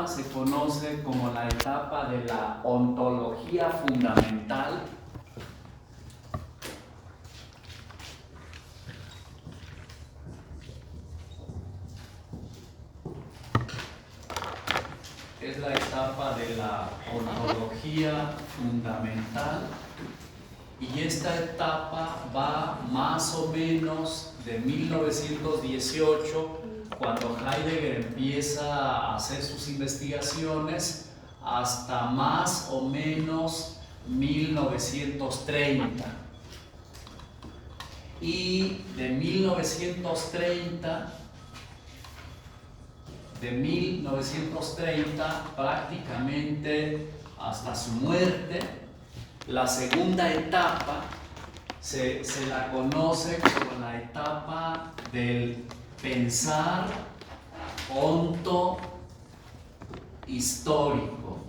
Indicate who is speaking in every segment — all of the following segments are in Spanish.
Speaker 1: etapa se conoce como la etapa de la ontología fundamental. Es la etapa de la ontología fundamental, y esta etapa va más o menos de 1918, cuando Heidegger empieza a hacer sus investigaciones, hasta más o menos 1930. Y de 1930 prácticamente hasta su muerte, la segunda etapa se la conoce como la etapa del pensar ontohistórico.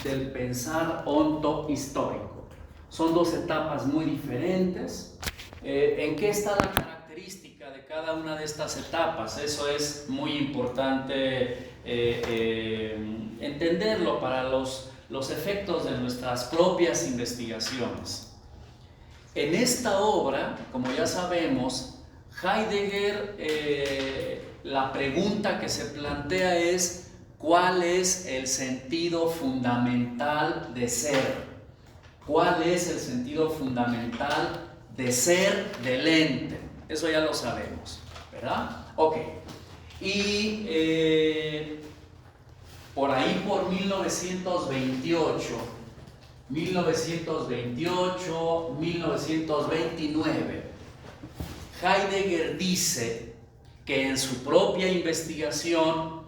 Speaker 1: Del pensar ontohistórico. Son dos etapas muy diferentes. ¿En qué está la característica de cada una de estas etapas? Eso es muy importante entenderlo para los efectos de nuestras propias investigaciones. En esta obra, como ya sabemos, Heidegger, la pregunta que se plantea es: ¿cuál es el sentido fundamental de ser? ¿Cuál es el sentido fundamental de ser del ente? Eso ya lo sabemos, ¿verdad? Ok. Y por ahí, por 1929, Heidegger dice que en su propia investigación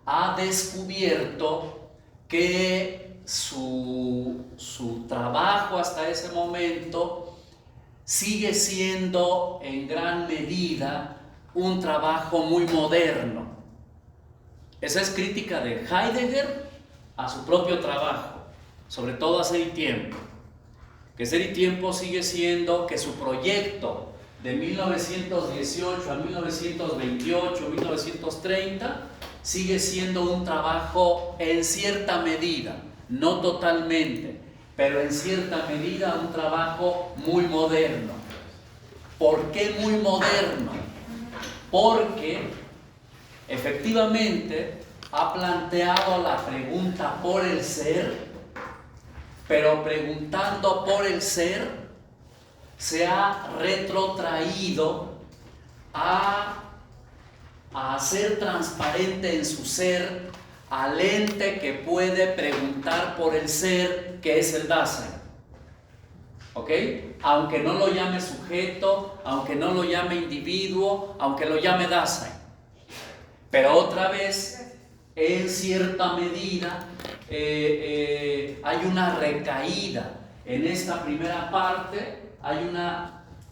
Speaker 1: ha descubierto que su trabajo hasta ese momento sigue siendo en gran medida un trabajo muy moderno. Esa es crítica de Heidegger a su propio trabajo, sobre todo a Ser y Tiempo. Que Ser y Tiempo sigue siendo, que su proyecto de 1918 a 1928, 1930, sigue siendo un trabajo en cierta medida, no totalmente, pero en cierta medida un trabajo muy moderno. ¿Por qué muy moderno? Porque efectivamente ha planteado la pregunta por el ser, pero preguntando por el ser, se ha retrotraído a hacer transparente en su ser al ente que puede preguntar por el ser, que es el Dasein. ¿Ok? Aunque no lo llame sujeto, aunque no lo llame individuo, aunque lo llame Dasein. Pero otra vez, en cierta medida, hay una recaída. En esta primera parte hay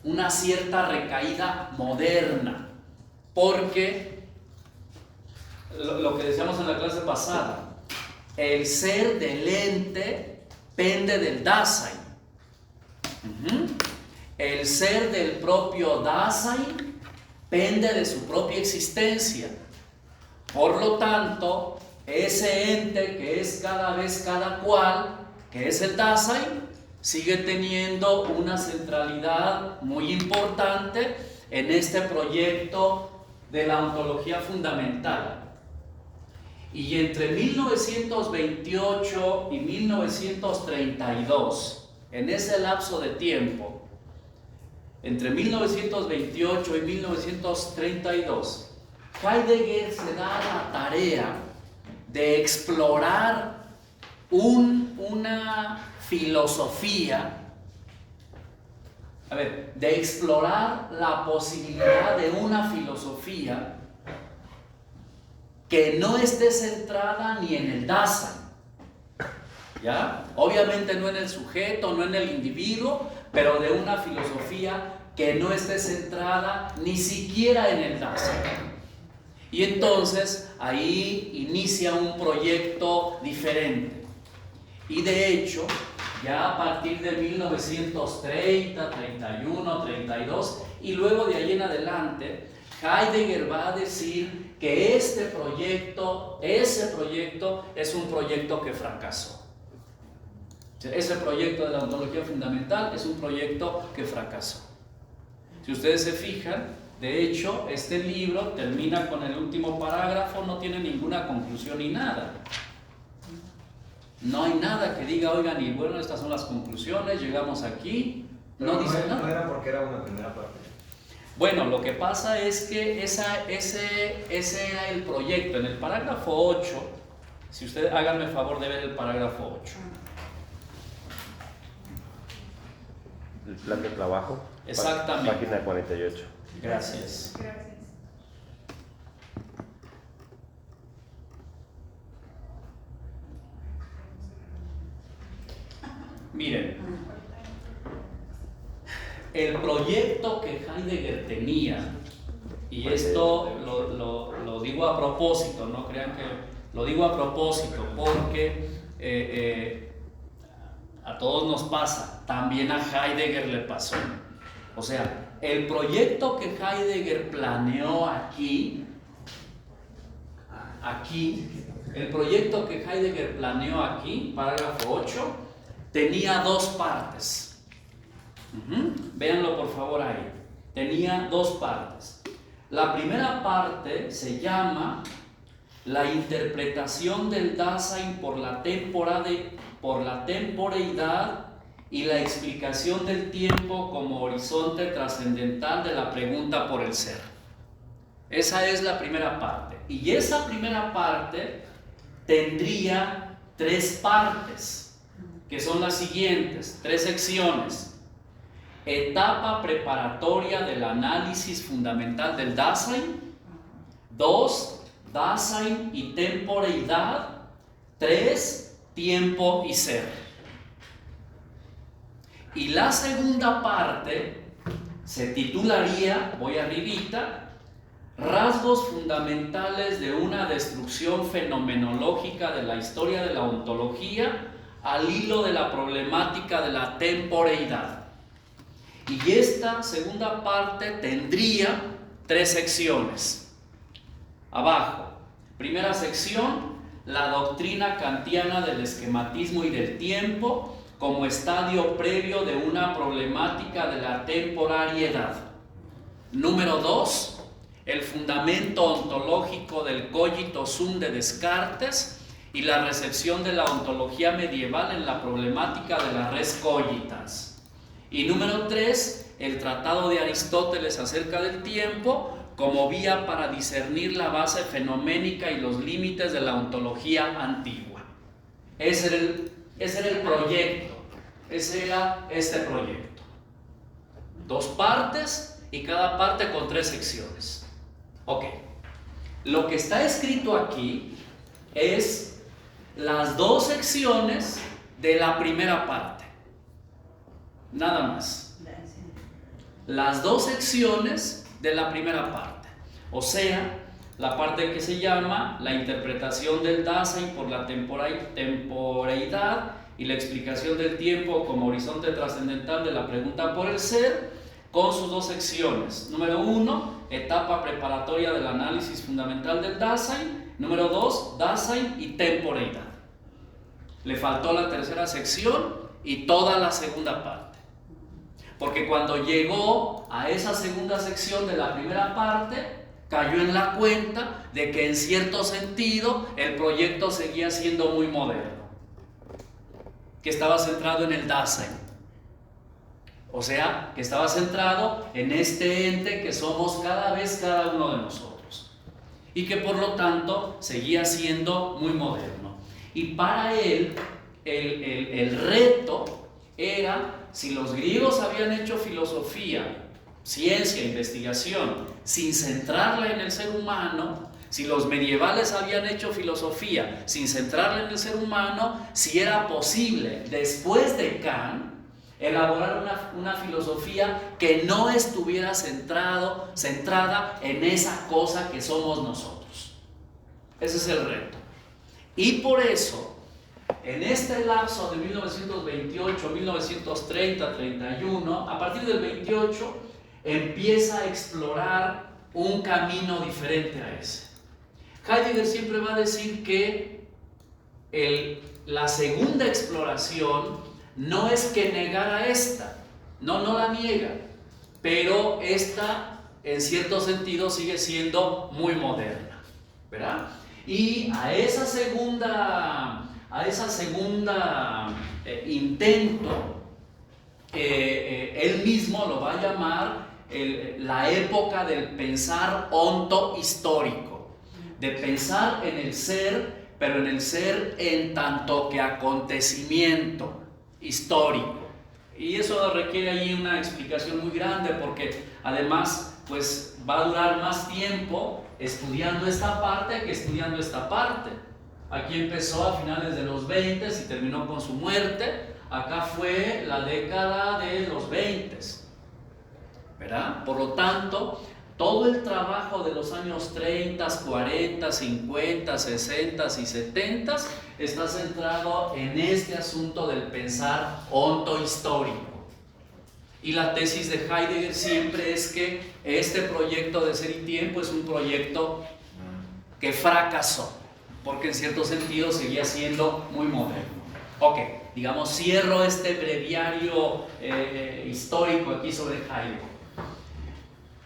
Speaker 1: una cierta recaída moderna, porque lo que decíamos en la clase pasada, el ser del ente pende del Dasein. El ser del propio Dasein pende de su propia existencia. Por lo tanto, ese ente que es cada vez cada cual, que es el Dasein, sigue teniendo una centralidad muy importante en este proyecto de la ontología fundamental. Y entre 1928 y 1932, en ese lapso de tiempo, entre 1928 y 1932, Heidegger se da la tarea de explorar una filosofía, de explorar la posibilidad de una filosofía que no esté centrada ni en el Dasein, ¿ya? Obviamente no en el sujeto, no en el individuo, pero de una filosofía que no esté centrada ni siquiera en el Dasein. Y entonces ahí inicia un proyecto diferente. Y de hecho, ya a partir de 1930, 31, 32, y luego de ahí en adelante, Heidegger va a decir que ese proyecto es un proyecto que fracasó. Ese proyecto de la ontología fundamental es un proyecto que fracasó. Si ustedes se fijan, de hecho, este libro termina con el último parágrafo, no tiene ninguna conclusión ni nada. No hay nada que diga, oigan, y bueno, estas son las conclusiones, llegamos aquí. No dice nada.
Speaker 2: No era porque era una primera parte.
Speaker 1: Bueno, lo que pasa es que ese era el proyecto. En el parágrafo 8, si ustedes háganme el favor de ver el parágrafo 8.
Speaker 3: El plan de trabajo.
Speaker 1: Exactamente.
Speaker 3: Página 48.
Speaker 1: Gracias. Miren, el proyecto que Heidegger tenía, y esto lo digo a propósito, no crean que lo digo a propósito, porque a todos nos pasa, también a Heidegger le pasó. O sea, el proyecto que Heidegger planeó aquí, parágrafo 8, tenía dos partes. Véanlo por favor ahí. Tenía dos partes. La primera parte se llama la interpretación del Dasein por la temporeidad y la explicación del tiempo como horizonte trascendental de la pregunta por el ser. Esa es la primera parte. Y esa primera parte tendría tres partes, que son las siguientes, tres secciones. Etapa preparatoria del análisis fundamental del Dasein. 2. Dasein y temporeidad. 3. Tiempo y ser. Y la segunda parte se titularía, voy arribita, Rasgos fundamentales de una destrucción fenomenológica de la historia de la ontología al hilo de la problemática de la temporeidad. Y esta segunda parte tendría tres secciones. Abajo, primera sección, la doctrina kantiana del esquematismo y del tiempo como estadio previo de una problemática de la temporariedad. Número 2, el fundamento ontológico del cogito sum de Descartes y la recepción de la ontología medieval en la problemática de la res cogitas. Y número 3, el tratado de Aristóteles acerca del tiempo como vía para discernir la base fenoménica y los límites de la ontología antigua. Ese era el proyecto, ese era este proyecto. Dos partes y cada parte con tres secciones. Ok, lo que está escrito aquí es las dos secciones de la primera parte. Nada más. Las dos secciones de la primera parte. O sea, la parte que se llama la interpretación del Dasein por la temporeidad y la explicación del tiempo como horizonte trascendental de la pregunta por el ser, con sus dos secciones. Número 1, etapa preparatoria del análisis fundamental del Dasein. Número 2, Dasein y temporeidad. Le faltó la tercera sección y toda la segunda parte. Porque cuando llegó a esa segunda sección de la primera parte, cayó en la cuenta de que en cierto sentido el proyecto seguía siendo muy moderno, que estaba centrado en el Dasein. O sea, que estaba centrado en este ente que somos cada uno de nosotros. Y que por lo tanto seguía siendo muy moderno. Y para él, el reto era, si los griegos habían hecho filosofía, ciencia, investigación, sin centrarla en el ser humano, si los medievales habían hecho filosofía sin centrarla en el ser humano, si era posible, después de Kant, elaborar una filosofía que no estuviera centrada en esa cosa que somos nosotros. Ese es el reto. Y por eso, en este lapso de 1928, 1930, 31, a partir del 28, empieza a explorar un camino diferente a ese. Heidegger siempre va a decir que la segunda exploración no es que negara esta, no la niega, pero esta en cierto sentido sigue siendo muy moderna, ¿verdad? Y a esa segunda intento, él mismo lo va a llamar la época del pensar ontohistórico, de pensar en el ser, pero en el ser en tanto que acontecimiento histórico. Y eso requiere ahí una explicación muy grande, porque además pues va a durar más tiempo estudiando esta parte que estudiando esta parte. Aquí empezó a finales de los 20 y terminó con su muerte. Acá fue la década de los 20, ¿verdad? Por lo tanto, todo el trabajo de los años 30, 40, 50, 60 y 70 está centrado en este asunto del pensar ontohistórico. Y la tesis de Heidegger siempre es que este proyecto de Ser y Tiempo es un proyecto que fracasó, porque en cierto sentido seguía siendo muy moderno. Ok, digamos, cierro este breviario histórico aquí sobre Heidegger.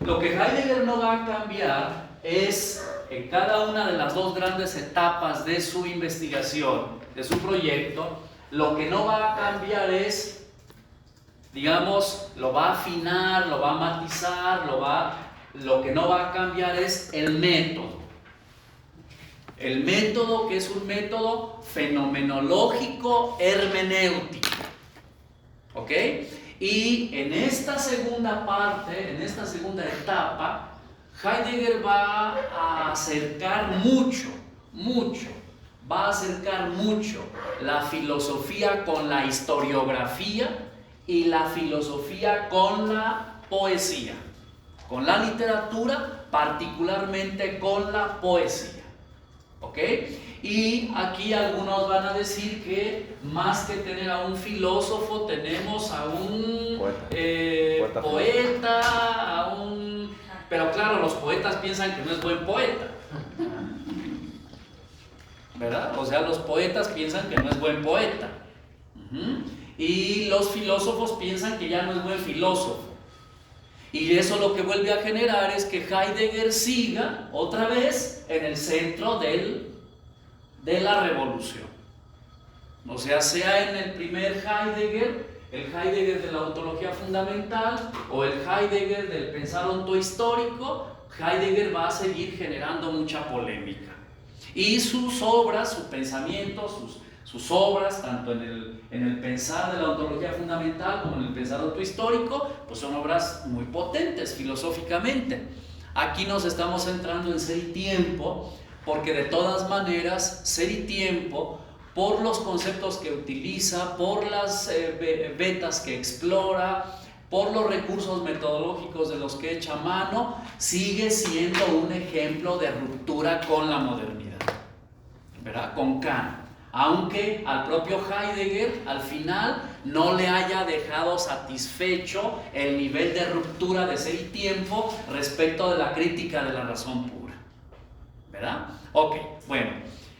Speaker 1: Lo que Heidegger no va a cambiar es en cada una de las dos grandes etapas de su investigación, de su proyecto, lo que no va a cambiar es, digamos, lo va a afinar, lo va a matizar, lo que no va a cambiar es el método. El método, que es un método fenomenológico hermenéutico. ¿Ok? Y en esta segunda parte, en esta segunda etapa, Heidegger va a acercar mucho la filosofía con la historiografía y la filosofía con la poesía, con la literatura, particularmente con la poesía. ¿Ok? Y aquí algunos van a decir que más que tener a un filósofo, tenemos a un poeta, pero claro, los poetas piensan que no es buen poeta, ¿verdad? O sea, los poetas piensan que no es buen poeta. Y los filósofos piensan que ya no es buen filósofo. Y eso lo que vuelve a generar es que Heidegger siga otra vez en el centro de la revolución. O sea en el primer Heidegger, el Heidegger de la ontología fundamental o el Heidegger del pensar ontohistórico, Heidegger va a seguir generando mucha polémica. Y sus obras, su pensamiento, sus obras, tanto en el pensar de la ontología fundamental como en el pensar ontohistórico, pues son obras muy potentes filosóficamente. Aquí nos estamos centrando en Ser y Tiempo, porque de todas maneras, Ser y Tiempo, por los conceptos que utiliza, por las vetas que explora, por los recursos metodológicos de los que echa mano, sigue siendo un ejemplo de ruptura con la modernidad, ¿verdad? Con Kant. Aunque al propio Heidegger, al final, no le haya dejado satisfecho el nivel de ruptura de Ser y Tiempo respecto de la crítica de la razón pura, ¿verdad? Ok, bueno,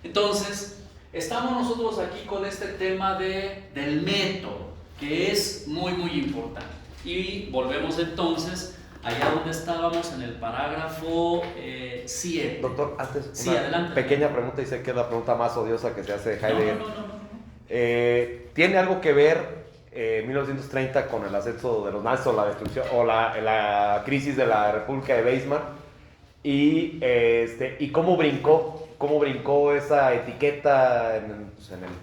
Speaker 1: entonces estamos nosotros aquí con este tema del método, que es muy importante. Y volvemos entonces allá donde estábamos en el parágrafo 7.
Speaker 2: Doctor, antes
Speaker 1: Sí,
Speaker 2: una
Speaker 1: adelante.
Speaker 2: pequeña pregunta, y sé que es la pregunta más odiosa que se hace de Heidegger.
Speaker 1: No.
Speaker 2: ¿Tiene algo que ver 1930 con el ascenso de los nazis o la destrucción o la crisis de la República de Weimar? Y cómo brincó esa etiqueta en el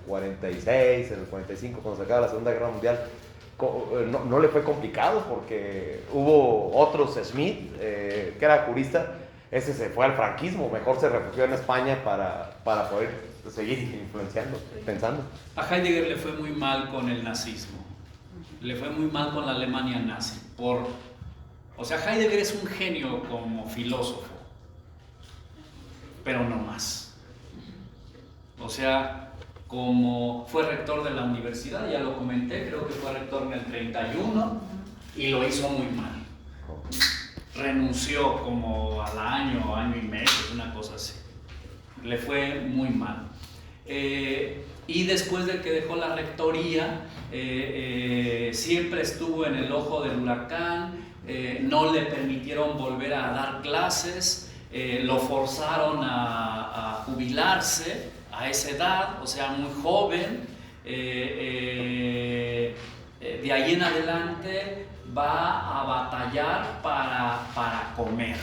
Speaker 2: 46, en el 45, cuando se acaba la Segunda Guerra Mundial. No le fue complicado porque hubo otros, Smith, que era jurista, ese se fue al franquismo, mejor se refugió en España para poder seguir influenciando, pensando.
Speaker 1: A Heidegger le fue muy mal con el nazismo, le fue muy mal con la Alemania nazi. O sea, Heidegger es un genio como filósofo, pero no más. O sea, como fue rector de la universidad, ya lo comenté, creo que fue rector en el 31 y lo hizo muy mal. renunció como al año y medio, una cosa así. Le fue muy mal. Y después de que dejó la rectoría, siempre estuvo en el ojo del huracán, no le permitieron volver a dar clases, lo forzaron a jubilarse a esa edad, o sea, muy joven. De ahí en adelante va a batallar para comer,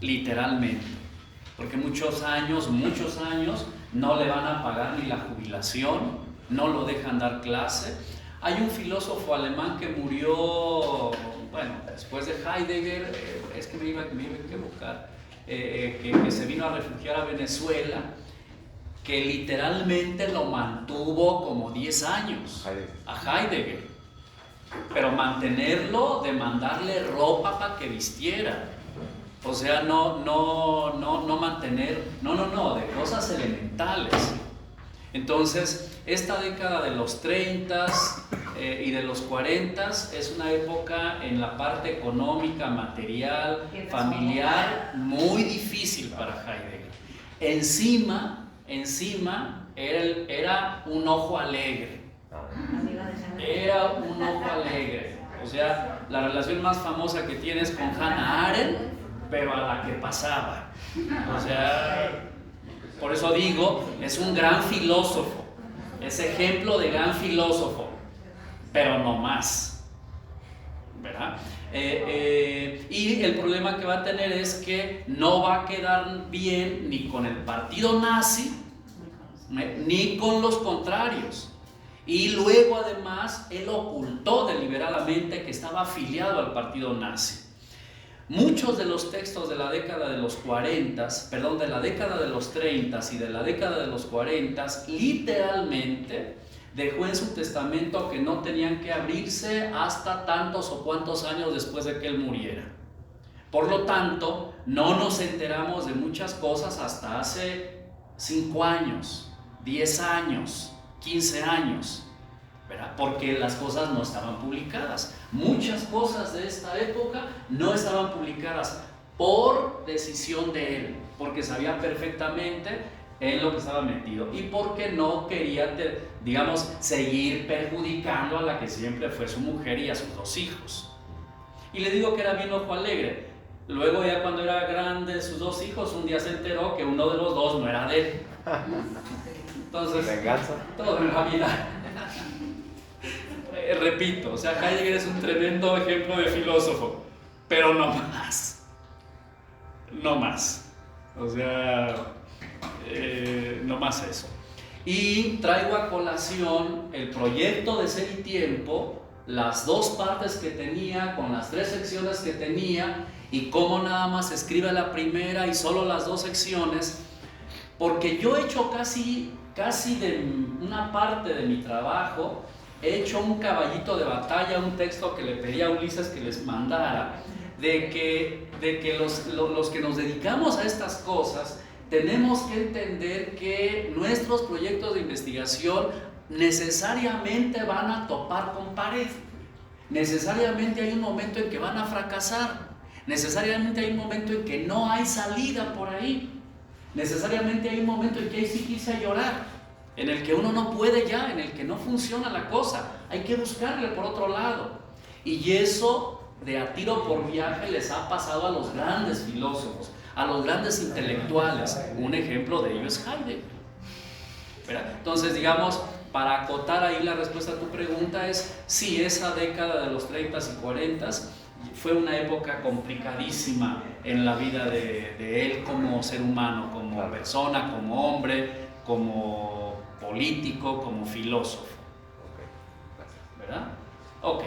Speaker 1: literalmente, porque muchos años no le van a pagar ni la jubilación, no lo dejan dar clase. Hay un filósofo alemán que murió, bueno, después de Heidegger, es que me iba a equivocar, que se vino a refugiar a Venezuela, que literalmente lo mantuvo como 10 años, a Heidegger, pero mantenerlo de mandarle ropa para que vistiera, o sea, no mantener, de cosas elementales. Entonces, esta década de los 30 y de los 40 es una época en la parte económica, material, familiar, muy difícil para Heidegger. Encima era un ojo alegre. Era un ojo alegre. O sea, la relación más famosa que tiene es con Hannah Arendt, pero a la que pasaba. O sea, por eso digo, es un gran filósofo, es ejemplo de gran filósofo, pero no más, ¿verdad? Y el problema que va a tener es que no va a quedar bien ni con el partido nazi, ni con los contrarios. Y luego además él ocultó deliberadamente que estaba afiliado al partido nazi. Muchos de los textos de la década de los 40, de la década de los 30 y de la década de los 40, literalmente dejó en su testamento que no tenían que abrirse hasta tantos o cuantos años después de que él muriera. Por lo tanto, no nos enteramos de muchas cosas hasta hace 5 años, 10 años, 15 años, ¿verdad? Porque las cosas no estaban publicadas. Muchas cosas de esta época no estaban publicadas por decisión de él, porque sabía perfectamente en lo que estaba metido y porque no quería, digamos, seguir perjudicando a la que siempre fue su mujer y a sus 2 hijos. Y le digo que era bien ojo alegre. Luego, ya cuando era grande, sus 2 hijos, un día se enteró que uno de los 2 no era de él. Entonces,
Speaker 2: venganza.
Speaker 1: Todo en la vida. Repito, o sea, Heidegger es un tremendo ejemplo de filósofo, pero no más. No más. O sea, no más eso. Y traigo a colación el proyecto de Ser y Tiempo, las 2 partes que tenía, con las 3 secciones que tenía, y cómo nada más escribe la primera y solo las 2 secciones, porque yo he hecho casi de una parte de mi trabajo, he hecho un caballito de batalla, un texto que le pedí a Ulises que les mandara, de que los que nos dedicamos a estas cosas tenemos que entender que nuestros proyectos de investigación necesariamente van a topar con pared, necesariamente hay un momento en que van a fracasar, necesariamente hay un momento en que no hay salida por ahí, necesariamente hay un momento en que ahí sí quise llorar, en el que uno no puede ya, en el que no funciona la cosa, hay que buscarle por otro lado. Y eso de a tiro por viaje les ha pasado a los grandes filósofos, a los grandes intelectuales. Un ejemplo de ello es Heidegger, ¿verdad? Entonces, digamos, para acotar ahí la respuesta a tu pregunta es, sí, esa década de los 30 y 40 fue una época complicadísima en la vida de él como ser humano, como persona, como hombre, como político, como filósofo. ¿Verdad? Ok.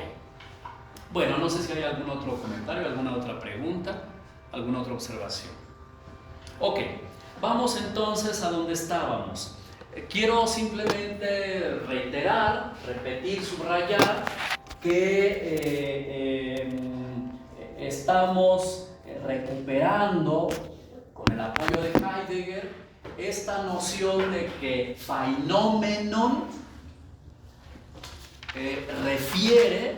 Speaker 1: Bueno, no sé si hay algún otro comentario, alguna otra pregunta, alguna otra observación. Ok, vamos entonces a donde estábamos. Quiero simplemente reiterar, repetir, subrayar que estamos recuperando, con el apoyo de Heidegger, esta noción de que phainommenon refiere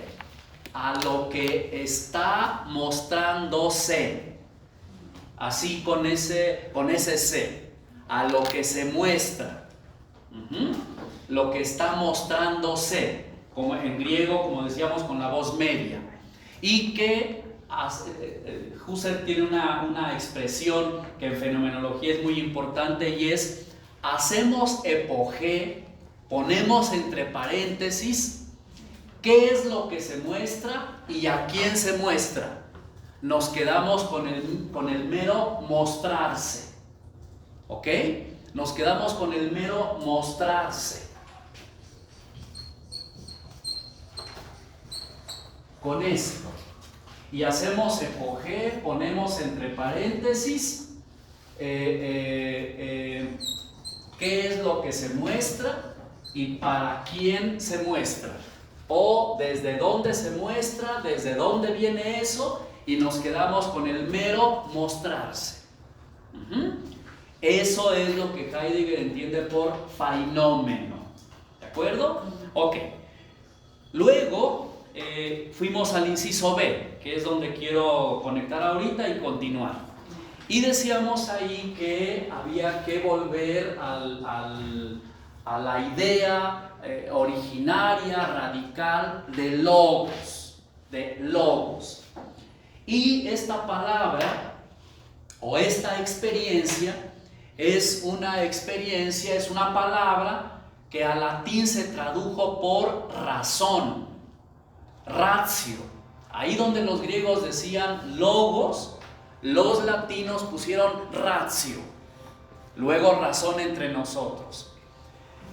Speaker 1: a lo que está mostrándose. Así con ese se, a lo que se muestra. Lo que está mostrándose, como en griego, como decíamos, con la voz media. Y que Husserl tiene una expresión que en fenomenología es muy importante, y es: hacemos epogé, ponemos entre paréntesis qué es lo que se muestra y a quién se muestra. Nos quedamos con el mero mostrarse, ¿ok? Nos quedamos con el mero mostrarse. Con esto. Y hacemos epogé, ponemos entre paréntesis qué es lo que se muestra y para quién se muestra. O desde dónde se muestra, desde dónde viene eso, y nos quedamos con el mero mostrarse. Eso es lo que Heidegger entiende por fenómeno. ¿De acuerdo? Ok. Luego fuimos al inciso B, que es donde quiero conectar ahorita y continuar. Y decíamos ahí que había que volver a la idea originaria, radical de logos. Y esta palabra o esta experiencia es una palabra que al latín se tradujo por razón, ratio. Ahí donde los griegos decían logos, los latinos pusieron ratio. Luego razón entre nosotros.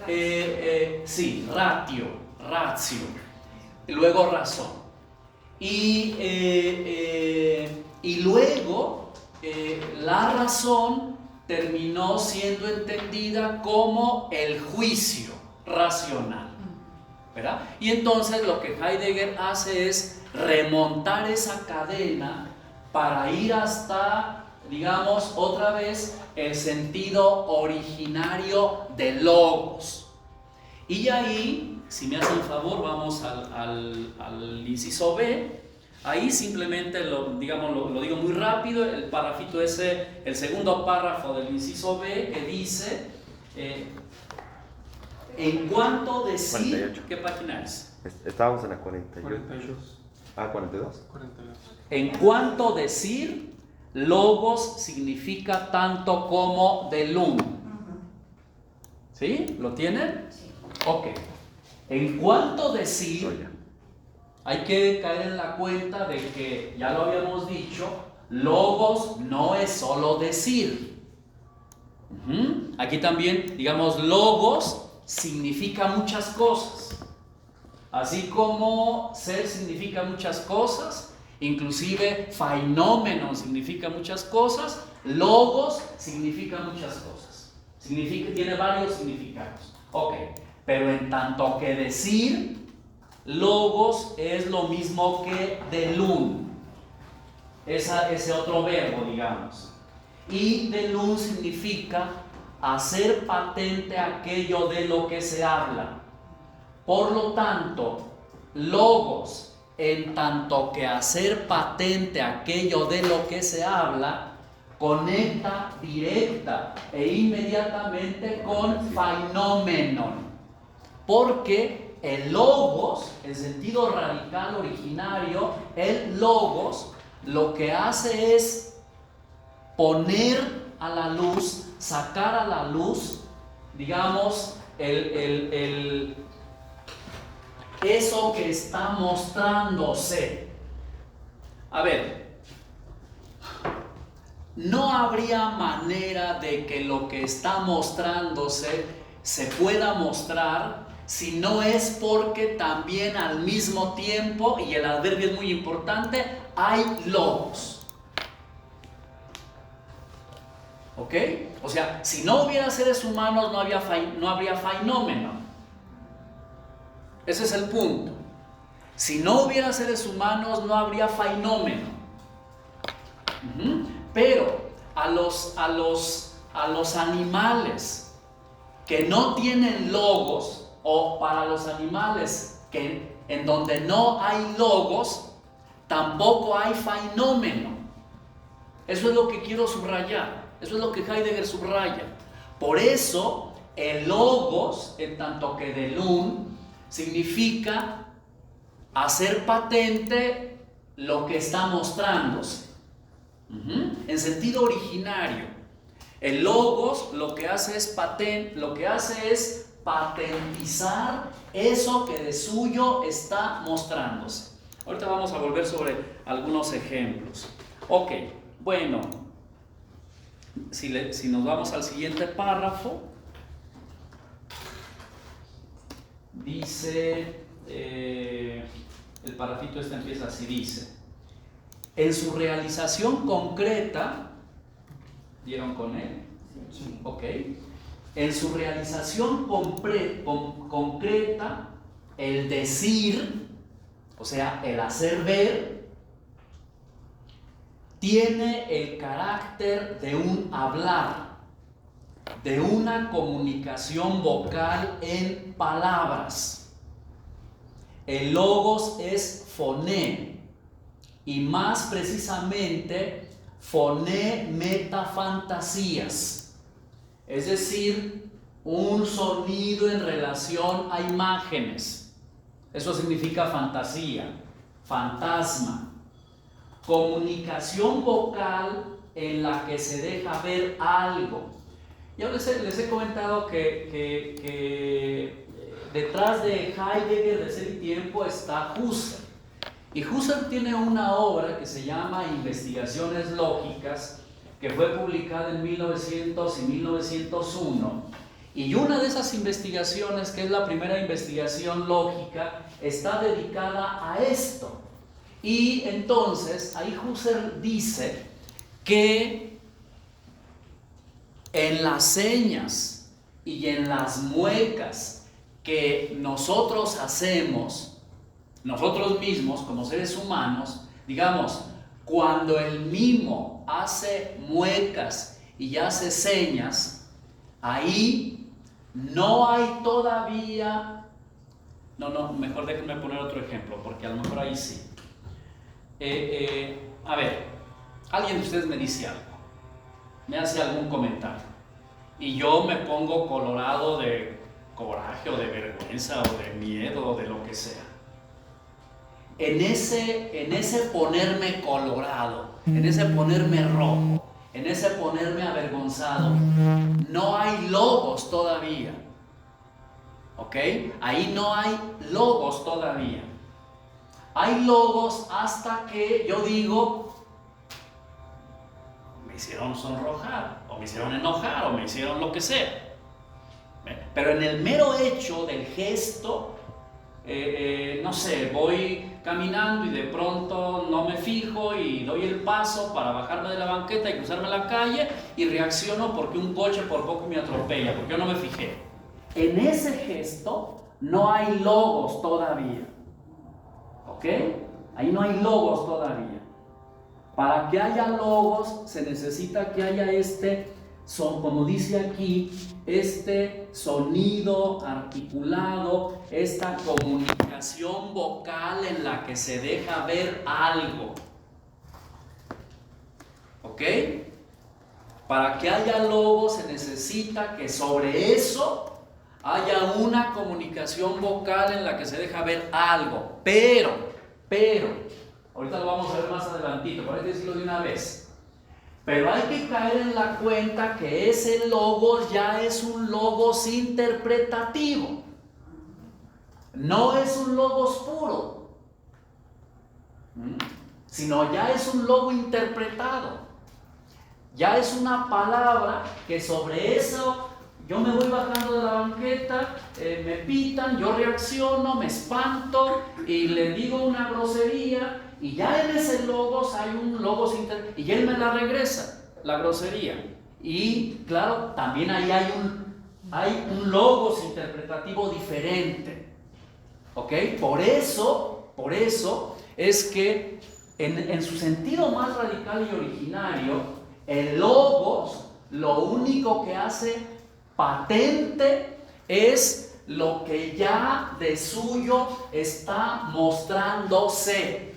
Speaker 1: Sí, ratio. Luego razón. Y luego la razón terminó siendo entendida como el juicio racional, ¿verdad? Y entonces lo que Heidegger hace es remontar esa cadena para ir hasta, digamos, otra vez el sentido originario de logos. Y ahí, si me hacen favor, vamos al inciso B. Ahí simplemente lo digo muy rápido, el parrafito ese, el segundo párrafo del inciso B, que dice, en cuanto a decir,
Speaker 3: 48.
Speaker 1: ¿Qué página es?
Speaker 3: Estábamos en la 48.
Speaker 4: 42.
Speaker 3: Ah, 42.
Speaker 4: 42.
Speaker 1: En cuanto a decir, logos significa tanto como delum. ¿Sí? ¿Lo tienen?
Speaker 5: Sí.
Speaker 1: Ok. En cuanto a decir,
Speaker 3: Soya.
Speaker 1: hay que caer en la cuenta de que, ya lo habíamos dicho, logos no es solo decir. Aquí también, digamos, logos significa muchas cosas. Así como ser significa muchas cosas, inclusive fenómeno significa muchas cosas, logos significa muchas cosas. Tiene varios significados. Ok, pero en tanto que decir, logos es lo mismo que delum, ese otro verbo, digamos. Y delum significa hacer patente aquello de lo que se habla. Por lo tanto, logos, en tanto que hacer patente aquello de lo que se habla, conecta directa e inmediatamente con fenómeno. Porque el logos, el sentido radical originario, el logos, lo que hace es poner a la luz, sacar a la luz, digamos, eso que está mostrándose. A ver, no habría manera de que lo que está mostrándose se pueda mostrar si no es porque también al mismo tiempo, y el adverbio es muy importante, hay logos. ¿Ok? O sea, si no hubiera seres humanos no habría fenómeno. Ese es el punto. Si no hubiera seres humanos no habría fenómeno. Pero a los animales que no tienen logos, o para los animales que en donde no hay logos, tampoco hay fenómeno. Eso es lo que quiero subrayar. Eso es lo que Heidegger subraya. Por eso, el logos, en tanto que de Lun, significa hacer patente lo que está mostrándose. En sentido originario, el logos lo que hace es patentizar eso que de suyo está mostrándose. Ahorita vamos a volver sobre algunos ejemplos. Ok, bueno, si nos vamos al siguiente párrafo, dice, el párrafito este empieza así, dice: en su realización concreta, ¿dieron con él? Sí. Ok. En su realización concreta, el decir, o sea, el hacer ver, tiene el carácter de un hablar, de una comunicación vocal en palabras. El logos es foné, y más precisamente foné metafantasías, es decir, un sonido en relación a imágenes. Eso significa fantasía, fantasma. Comunicación vocal en la que se deja ver algo. Yo les he comentado que detrás de Heidegger, de Ser y Tiempo, está Husserl. Y Husserl tiene una obra que se llama Investigaciones Lógicas, que fue publicada en 1900 y 1901. Y una de esas investigaciones, que es la primera investigación lógica, está dedicada a esto. Y entonces ahí Husserl dice que en las señas y en las muecas que nosotros hacemos, nosotros mismos como seres humanos, digamos, cuando el mimo hace muecas y hace señas, ahí no hay todavía... mejor déjenme poner otro ejemplo, porque a lo mejor ahí sí. A ver, alguien de ustedes me dice algo, me hace algún comentario, y yo me pongo colorado de coraje o de vergüenza o de miedo o de lo que sea. En ese ponerme colorado, en ese ponerme rojo, en ese ponerme avergonzado, no hay logos todavía. ¿Ok? Ahí no hay logos todavía. Hay logos hasta que yo digo, me hicieron sonrojar, o me hicieron enojar, o me hicieron lo que sea. Pero en el mero hecho del gesto, no sé, voy caminando y de pronto no me fijo y doy el paso para bajarme de la banqueta y cruzarme la calle y reacciono porque un coche por poco me atropella, porque yo no me fijé. En ese gesto no hay logos todavía. ¿Ok? Ahí no hay logos todavía. Para que haya logos se necesita que haya como dice aquí, este sonido articulado, esta comunicación vocal en la que se deja ver algo. ¿Ok? Para que haya logos se necesita que sobre eso haya una comunicación vocal en la que se deja ver algo. Pero, ahorita lo vamos a ver más adelantito, pero hay que decirlo de una vez. Pero hay que caer en la cuenta que ese logos ya es un logos interpretativo. No es un logos puro, sino ya es un logo interpretado. Ya es una palabra que sobre eso yo me voy bajando de la banqueta, me pitan, yo reacciono, me espanto y le digo una grosería. Y ya en ese logos hay un logos y él me la regresa, la grosería. Y claro, también ahí hay un logos interpretativo diferente. ¿Ok? Por eso es que en su sentido más radical y originario, el logos lo único que hace patente es lo que ya de suyo está mostrándose.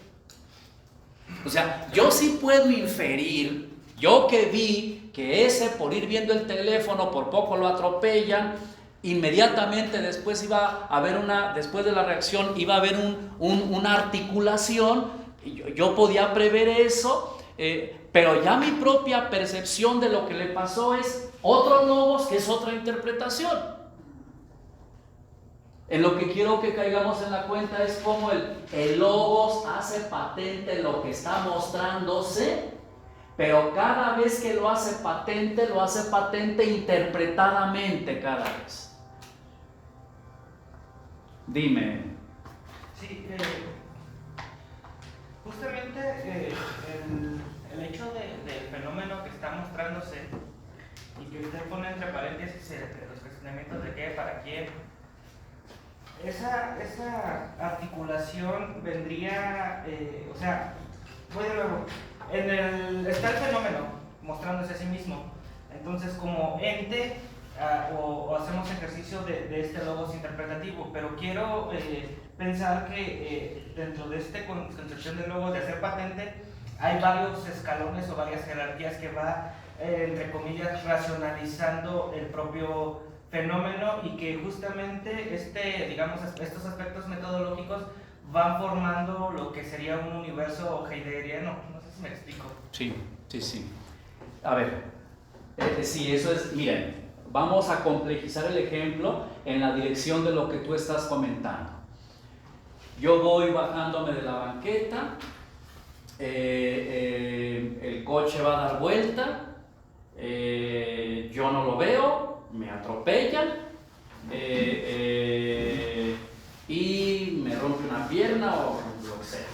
Speaker 1: O sea, yo sí puedo inferir, yo que vi que ese por ir viendo el teléfono por poco lo atropellan, inmediatamente después iba a haber después de la reacción iba a haber una articulación, yo podía prever eso, pero ya mi propia percepción de lo que le pasó es otro logos, que es otra interpretación. En lo que quiero que caigamos en la cuenta es cómo el logos hace patente lo que está mostrándose, pero cada vez que lo hace patente interpretadamente cada vez. Dime.
Speaker 4: Sí, justamente el hecho del fenómeno que está mostrándose y que usted pone entre paréntesis los cuestionamientos de qué, para quién, esa articulación vendría, o sea, voy de nuevo, está el fenómeno mostrándose a sí mismo, entonces como ente o hacemos ejercicio de este logos interpretativo, pero quiero pensar que dentro de esta concepción del logos de hacer patente hay varios escalones o varias jerarquías que va, entre comillas, racionalizando el propio fenómeno y que justamente estos aspectos metodológicos van formando lo que sería un universo heideggeriano. No sé si me explico.
Speaker 1: Sí. A ver, sí, eso es, miren, vamos a complejizar el ejemplo en la dirección de lo que tú estás comentando. Yo voy bajándome de la banqueta, el coche va a dar vuelta, yo no lo veo, me atropellan y me rompe una pierna o lo que sea.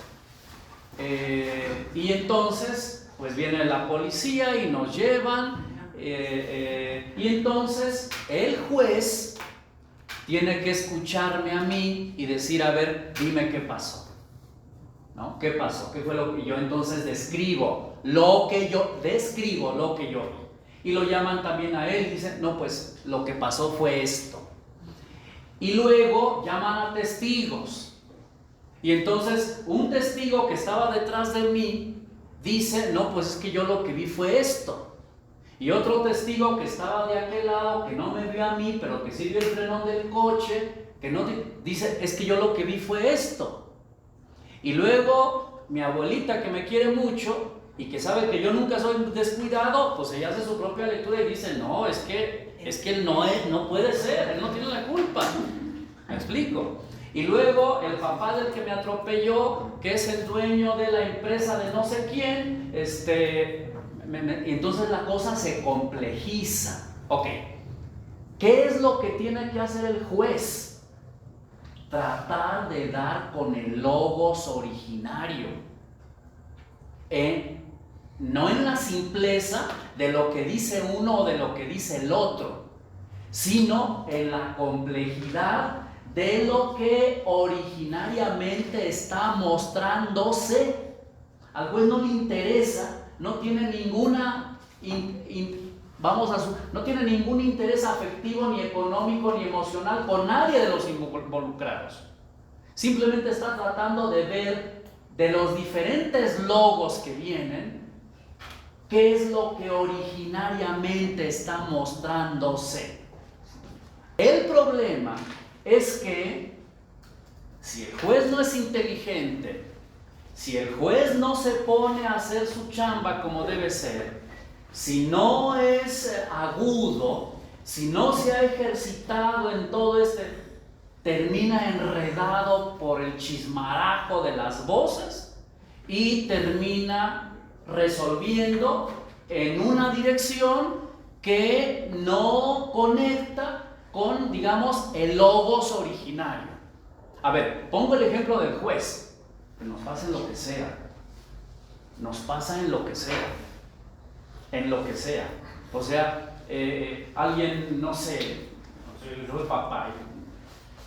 Speaker 1: Y entonces, pues viene la policía y nos llevan. Y entonces el juez tiene que escucharme a mí y decir, a ver, dime qué pasó, ¿no? ¿Qué pasó? ¿Qué fue lo que yo entonces describo? Lo que yo vi. Y lo llaman también a él y dicen, no, pues lo que pasó fue esto. Y luego llaman a testigos. Y entonces un testigo que estaba detrás de mí dice, no, pues es que yo lo que vi fue esto. Y otro testigo que estaba de aquel lado, que no me vio a mí, pero que sí vio el frenón del coche, que no dice, es que yo lo que vi fue esto. Y luego mi abuelita, que me quiere mucho y que sabe que yo nunca soy descuidado, pues ella hace su propia lectura y dice, no, es que él no puede ser, él no tiene la culpa. ¿Me explico? Y luego el papá del que me atropelló, que es el dueño de la empresa de no sé quién, y entonces la cosa se complejiza. Ok, ¿qué es lo que tiene que hacer el juez? Tratar de dar con el logos originario, no en la simpleza de lo que dice uno o de lo que dice el otro, sino en la complejidad de lo que originariamente está mostrándose. Al juez no le interesa, no tiene no tiene ningún interés afectivo, ni económico, ni emocional con nadie de los involucrados. Simplemente está tratando de ver de los diferentes logos que vienen, qué es lo que originariamente está mostrándose. El problema es que si el juez no es inteligente, si el juez no se pone a hacer su chamba como debe ser, si no es agudo, si no se ha ejercitado en todo termina enredado por el chismarajo de las voces y termina resolviendo en una dirección que no conecta con, digamos, el logos originario. A ver, pongo el ejemplo del juez. Que nos pasa en lo que sea, nos pasa en lo que sea, o sea, alguien, no sé, yo soy papá,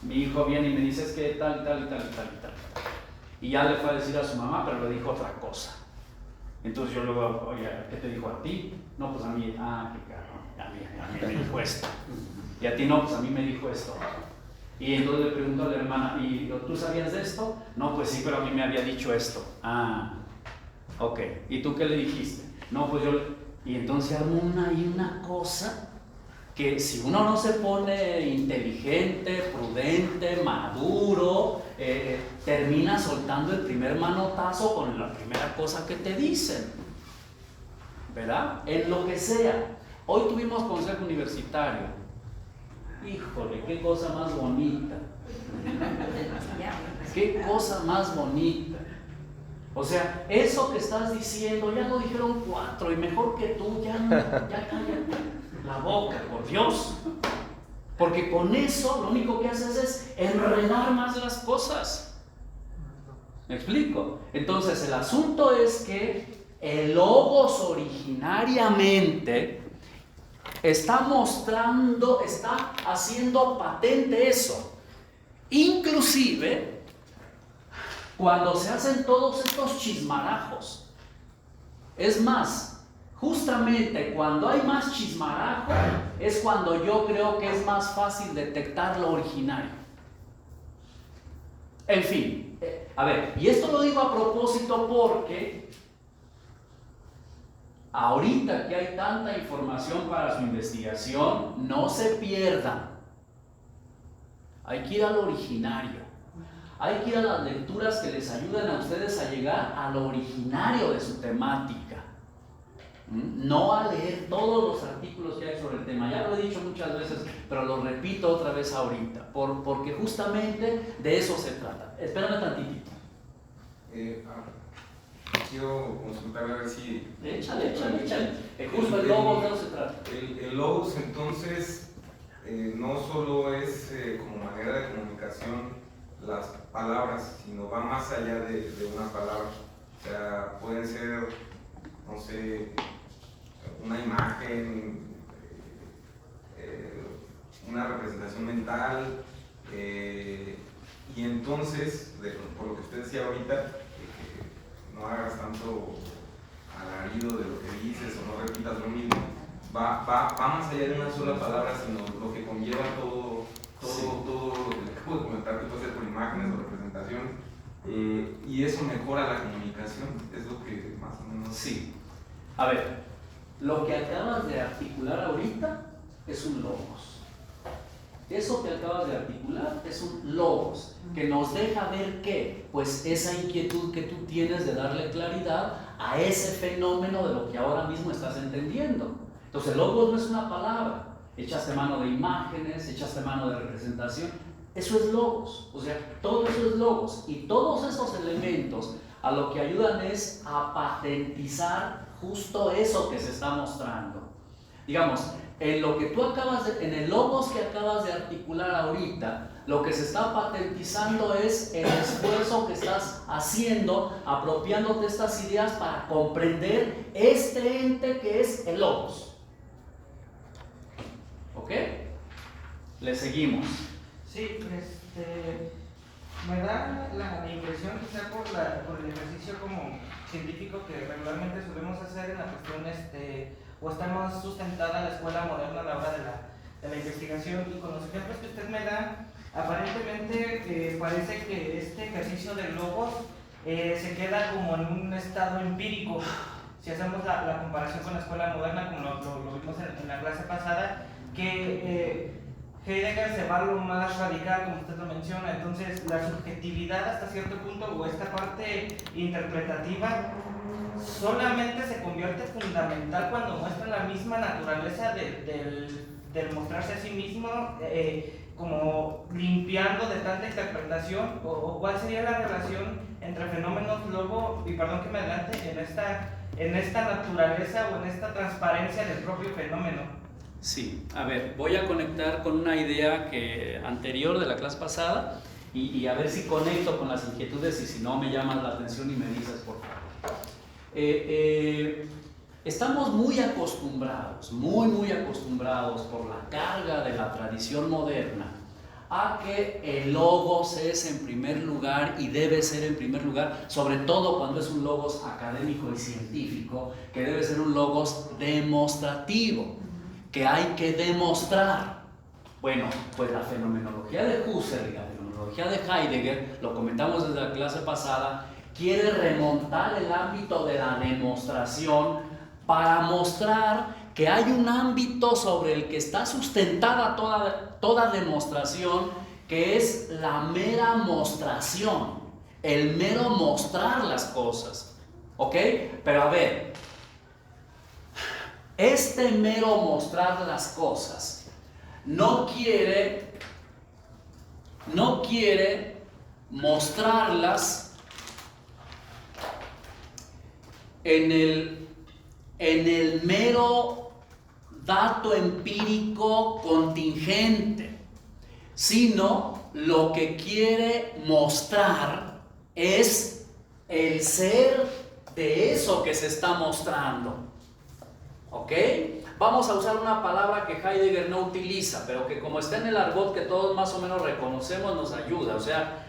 Speaker 1: mi hijo viene y me dice, es que tal, y ya le fue a decir a su mamá, pero le dijo otra cosa. Entonces yo luego, oye, ¿qué te dijo a ti? No, pues a mí, qué caro, a mí me dijo esto, y a ti no, pues a mí me dijo esto. Y entonces le pregunto a la hermana, ¿y tú sabías de esto? No, pues sí, pero a mí me había dicho esto. Ah, ok. ¿Y tú qué le dijiste? No, pues yo... Y entonces armó una cosa que si uno no se pone inteligente, prudente, maduro, termina soltando el primer manotazo con la primera cosa que te dicen, ¿verdad? En lo que sea. Hoy tuvimos consejo universitario. Híjole, qué cosa más bonita. Qué cosa más bonita. O sea, eso que estás diciendo, ya lo dijeron 4 y mejor que tú, ya cállate la boca, por Dios. Porque con eso lo único que haces es enredar más las cosas. ¿Me explico? Entonces el asunto es que el logos originariamente está mostrando, está haciendo patente eso. Inclusive cuando se hacen todos estos chismarajos. Es más, justamente cuando hay más chismarajo es cuando yo creo que es más fácil detectar lo originario. En fin, a ver, y esto lo digo a propósito porque ahorita que hay tanta información para su investigación, no se pierdan. Hay que ir al originario. Hay que ir a las lecturas que les ayuden a ustedes a llegar a lo originario de su temática. No a leer todos los artículos que hay sobre el tema. Ya lo he dicho muchas veces, pero lo repito otra vez ahorita, porque justamente de eso se trata. Espérame tantitito.
Speaker 5: Quiero consultar a ver si...
Speaker 1: Échale. Justo el logos de eso se trata.
Speaker 5: El logos entonces no solo es como manera de comunicación las palabras, sino va más allá de una palabra. O sea, pueden ser, no sé, una imagen, una representación mental, y entonces, por lo que usted decía ahorita, no hagas tanto alarido de lo que dices o no repitas lo mismo, va más allá de una sola palabra, sino lo que conlleva todo lo que acabo de comentar, que puede ser por imágenes o representaciones, y eso mejora la comunicación, es lo que más o menos...
Speaker 1: Sí. A ver, lo que acabas de articular ahorita es un logos. Eso que acabas de articular es un logos, que nos deja ver que, pues esa inquietud que tú tienes de darle claridad a ese fenómeno de lo que ahora mismo estás entendiendo. Entonces el logos no es una palabra. Echaste mano de imágenes, echaste mano de representación, eso es logos, o sea, todo eso es logos, y todos esos elementos a lo que ayudan es a patentizar justo eso que se está mostrando. Digamos, en lo que tú en el logos que acabas de articular ahorita, lo que se está patentizando es el esfuerzo que estás haciendo, apropiándote estas ideas para comprender este ente que es el logos. ¿Ok? Le seguimos.
Speaker 4: Sí, me da la impresión, quizá por el ejercicio como científico que regularmente solemos hacer en la cuestión, o está más sustentada la escuela moderna a la hora de la investigación, y con los ejemplos que usted me da, aparentemente parece que este ejercicio de logos se queda como en un estado empírico. Si hacemos la comparación con la escuela moderna, como lo vimos en la clase pasada, que Heidegger se va a lo más radical, como usted lo menciona. Entonces la subjetividad hasta cierto punto, o esta parte interpretativa, solamente se convierte fundamental cuando muestra la misma naturaleza del mostrarse a sí mismo, como limpiando de tanta interpretación, o cuál sería la relación entre fenómenos logo, y perdón que me adelante, en esta naturaleza o en esta transparencia del propio fenómeno.
Speaker 1: Sí, a ver, voy a conectar con una idea anterior de la clase pasada y a ver si conecto con las inquietudes, y si no me llamas la atención y me dices por favor. Estamos muy acostumbrados por la carga de la tradición moderna a que el logos es en primer lugar y debe ser en primer lugar, sobre todo cuando es un logos académico y científico, que debe ser un logos demostrativo, que hay que demostrar. Bueno, pues la fenomenología de Husserl y la fenomenología de Heidegger, lo comentamos desde la clase pasada, quiere remontar el ámbito de la demostración para mostrar que hay un ámbito sobre el que está sustentada toda demostración, que es la mera mostración, el mero mostrar las cosas. ¿Ok? Pero a ver, este mero mostrar las cosas no quiere mostrarlas en el mero dato empírico contingente, sino lo que quiere mostrar es el ser de eso que se está mostrando. ¿Ok? Vamos a usar una palabra que Heidegger no utiliza, pero que como está en el argot que todos más o menos reconocemos, nos ayuda. O sea,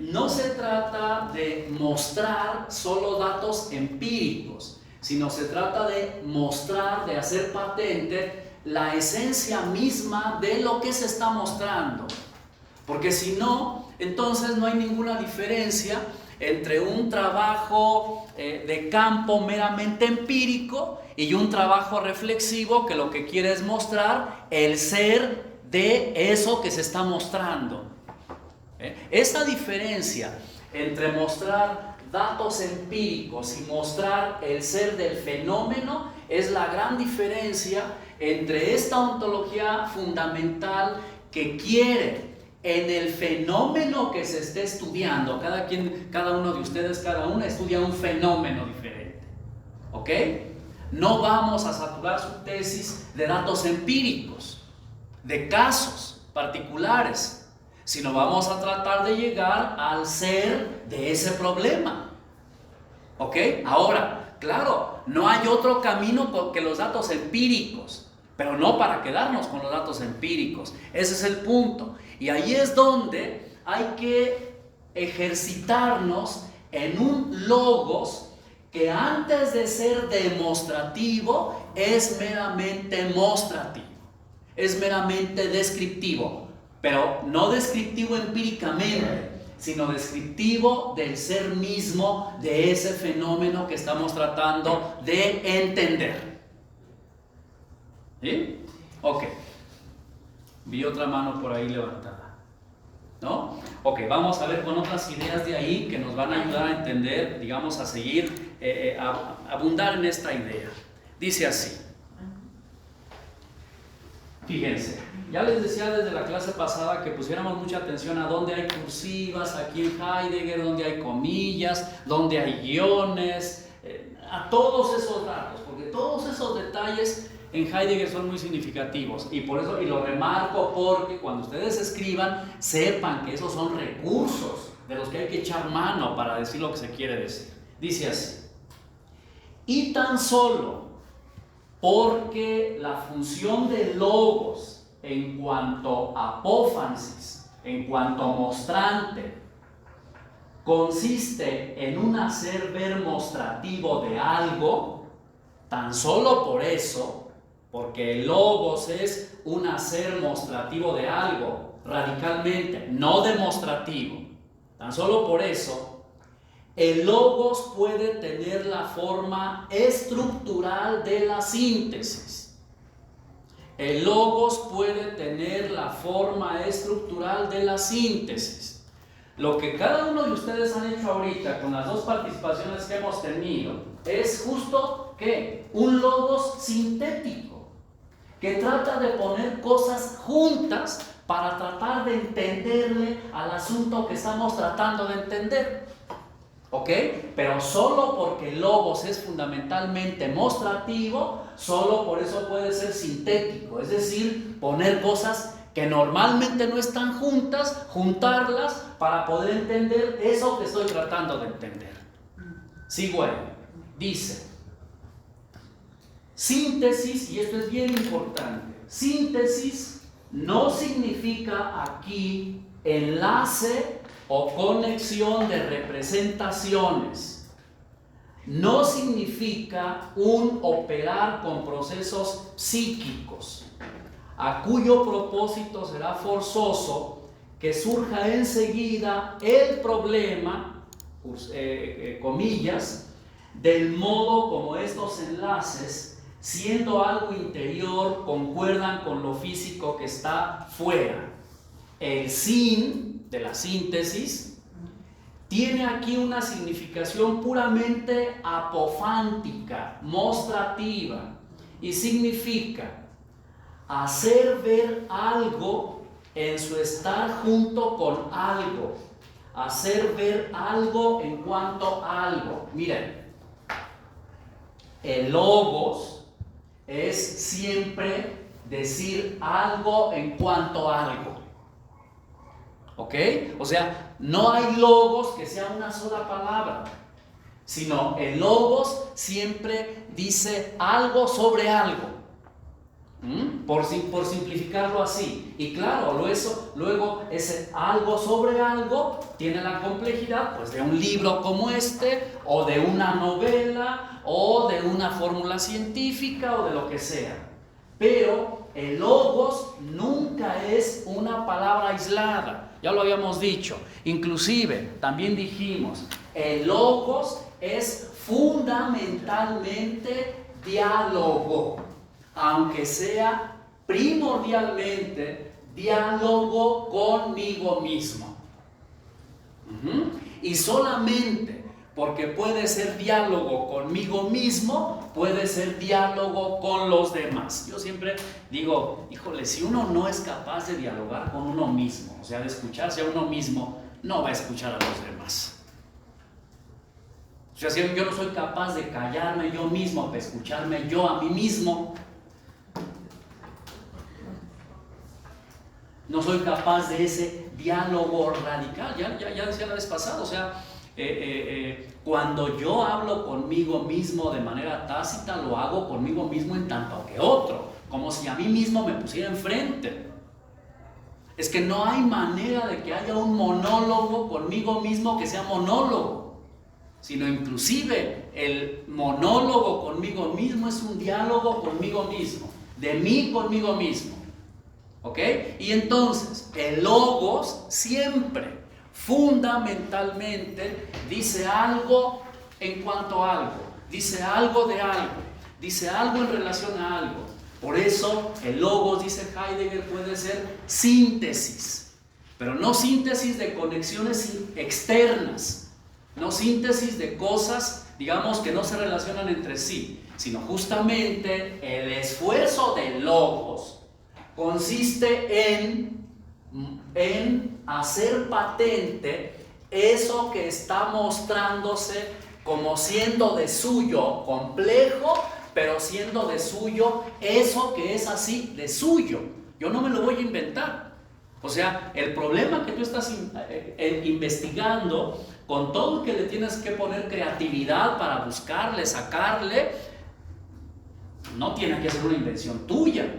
Speaker 1: no se trata de mostrar solo datos empíricos, sino se trata de mostrar, de hacer patente la esencia misma de lo que se está mostrando. Porque si no, entonces no hay ninguna diferencia entre un trabajo de campo meramente empírico y un trabajo reflexivo que lo que quiere es mostrar el ser de eso que se está mostrando. Esa diferencia entre mostrar datos empíricos y mostrar el ser del fenómeno es la gran diferencia entre esta ontología fundamental que quiere en el fenómeno que se esté estudiando. Cada uno de ustedes, cada una estudia un fenómeno diferente. ¿Ok? No vamos a saturar su tesis de datos empíricos, de casos particulares, sino vamos a tratar de llegar al ser de ese problema. ¿Ok? Ahora, claro, no hay otro camino que los datos empíricos, pero no para quedarnos con los datos empíricos. Ese es el punto. Y ahí es donde hay que ejercitarnos en un logos que antes de ser demostrativo es meramente mostrativo, es meramente descriptivo, pero no descriptivo empíricamente, sino descriptivo del ser mismo de ese fenómeno que estamos tratando de entender. ¿Sí? Ok. Vi otra mano por ahí levantada, ¿no? Ok, vamos a ver con otras ideas de ahí que nos van a ayudar a entender, digamos, a seguir, a abundar en esta idea. Dice así. Fíjense, ya les decía desde la clase pasada que pusiéramos mucha atención a dónde hay cursivas aquí en Heidegger, dónde hay comillas, dónde hay guiones, a todos esos datos, porque todos esos detalles en Heidegger son muy significativos, y por eso, y lo remarco porque cuando ustedes escriban, sepan que esos son recursos de los que hay que echar mano para decir lo que se quiere decir. Dice así: y tan solo porque la función de logos en cuanto a apófasis, en cuanto a mostrante, consiste en un hacer ver mostrativo de algo, tan solo por eso, porque el logos es un hacer mostrativo de algo, radicalmente, no demostrativo. Tan solo por eso, el logos puede tener la forma estructural de la síntesis. El logos puede tener la forma estructural de la síntesis. Lo que cada uno de ustedes han hecho ahorita con las dos participaciones que hemos tenido es justo ¿qué? Un logos sintético, que trata de poner cosas juntas para tratar de entenderle al asunto que estamos tratando de entender. ¿Ok? Pero solo porque el logos es fundamentalmente mostrativo, solo por eso puede ser sintético, es decir, poner cosas que normalmente no están juntas, juntarlas para poder entender eso que estoy tratando de entender. Sigo ahí. Dice: síntesis, y esto es bien importante, síntesis no significa aquí enlace o conexión de representaciones, no significa un operar con procesos psíquicos. a cuyo propósito será forzoso que surja enseguida el problema, comillas, del modo como estos enlaces, siendo algo interior, concuerdan con lo físico que está fuera. El sin de la síntesis tiene aquí una significación puramente apofántica, mostrativa, y significa hacer ver algo en su estar junto con algo, hacer ver algo en cuanto a algo. Miren, el logos es siempre decir algo en cuanto a algo. ¿Ok? O sea, no hay logos que sea una sola palabra, sino el logos siempre dice algo sobre algo. Por simplificarlo así. Y claro, luego ese algo sobre algo tiene la complejidad pues de un libro como este, o de una novela, o de una fórmula científica, o de lo que sea. Pero el logos nunca es una palabra aislada. Ya lo habíamos dicho. Inclusive, también dijimos, el logos es fundamentalmente diálogo, aunque sea primordialmente diálogo conmigo mismo. Y solamente porque puede ser diálogo conmigo mismo, puede ser diálogo con los demás. Yo siempre digo, híjole, si uno no es capaz de dialogar con uno mismo, o sea, de escucharse a uno mismo, no va a escuchar a los demás. O sea, si yo no soy capaz de callarme yo mismo, de escucharme yo a mí mismo, no soy capaz de ese diálogo radical. Ya decía la vez pasada, o sea, cuando yo hablo conmigo mismo de manera tácita, lo hago conmigo mismo en tanto que otro, como si a mí mismo me pusiera enfrente. Es que no hay manera de que haya un monólogo conmigo mismo que sea monólogo, sino inclusive el monólogo conmigo mismo es un diálogo conmigo mismo, de mí conmigo mismo. ¿Ok? Y entonces, el logos siempre, fundamentalmente, dice algo en cuanto a algo, dice algo de algo, dice algo en relación a algo. Por eso, el logos, dice Heidegger, puede ser síntesis, pero no síntesis de conexiones externas, no síntesis de cosas, digamos, que no se relacionan entre sí, sino justamente el esfuerzo del logos consiste en hacer patente eso que está mostrándose como siendo de suyo complejo, pero siendo de suyo eso que es así de suyo. Yo no me lo voy a inventar. O sea, el problema que tú estás investigando, con todo que le tienes que poner creatividad para buscarle, sacarle, no tiene que ser una invención tuya.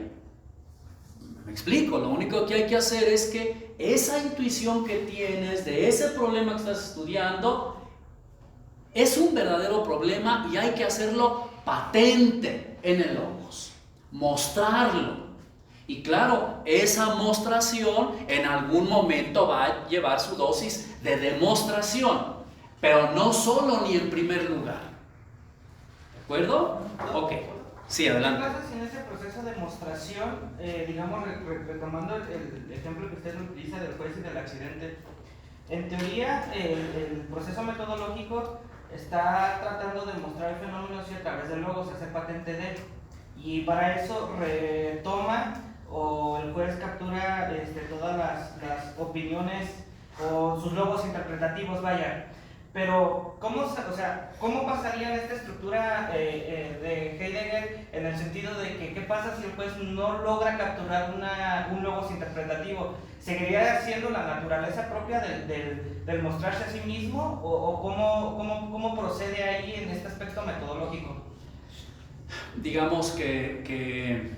Speaker 1: Me explico, lo único que hay que hacer es que esa intuición que tienes de ese problema que estás estudiando es un verdadero problema y hay que hacerlo patente en el logos, mostrarlo. Y claro, esa mostración en algún momento va a llevar su dosis de demostración, pero no solo ni en primer lugar. ¿De acuerdo? Ok. Sí, adelante.
Speaker 4: ¿Qué pasa si en ese proceso de demostración, digamos, retomando el ejemplo que usted utiliza del juez y del accidente, en teoría el proceso metodológico está tratando de mostrar el fenómeno si a través del logos, hacer patente de él, y para eso retoma o el juez captura todas las opiniones o sus logos interpretativos, vaya. Pero, ¿cómo pasaría esta estructura de Heidegger en el sentido de que qué pasa si el juez no logra capturar un logos interpretativo? ¿Seguiría siendo la naturaleza propia del mostrarse a sí mismo? ¿O cómo procede ahí en este aspecto metodológico?
Speaker 1: Digamos que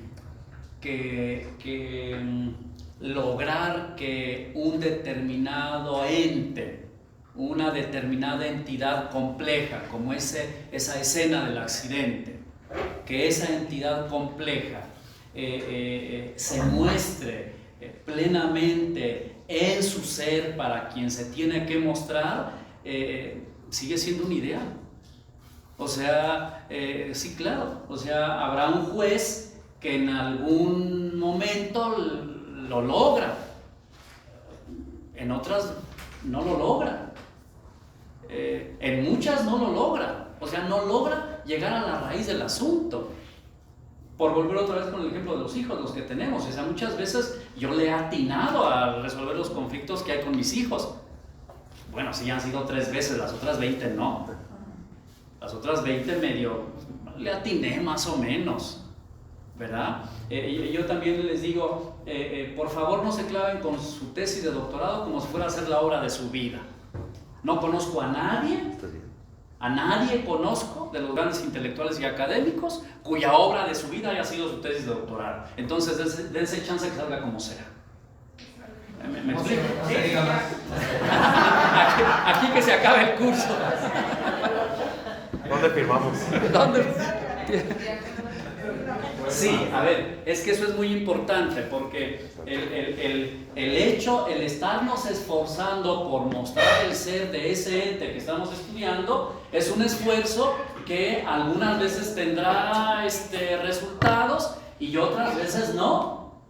Speaker 1: lograr que un determinado ente, una determinada entidad compleja, como esa escena del accidente, que esa entidad compleja se muestre plenamente en su ser para quien se tiene que mostrar, sigue siendo un ideal. O sea, sí, claro, o sea, habrá un juez que en algún momento lo logra, en otras no lo logra, en muchas no lo logra, o sea, no logra llegar a la raíz del asunto. Por volver otra vez con el ejemplo de los hijos, los que tenemos, o sea, muchas veces yo le he atinado a resolver los conflictos que hay con mis hijos. Bueno, sí han sido 3 veces, las otras 20 no. Las otras 20 medio le atiné más o menos, ¿verdad? Yo también les digo, por favor no se claven con su tesis de doctorado como si fuera a ser la obra de su vida. No conozco a nadie conozco de los grandes intelectuales y académicos cuya obra de su vida haya sido su tesis de doctorado. Entonces, dense chance que salga como sea. ¿Me explico? Aquí que se acabe el curso.
Speaker 2: ¿Dónde firmamos?
Speaker 1: ¿Dónde? Sí, a ver, es que eso es muy importante porque el hecho, el estarnos esforzando por mostrar el ser de ese ente que estamos estudiando es un esfuerzo que algunas veces tendrá resultados y otras veces no.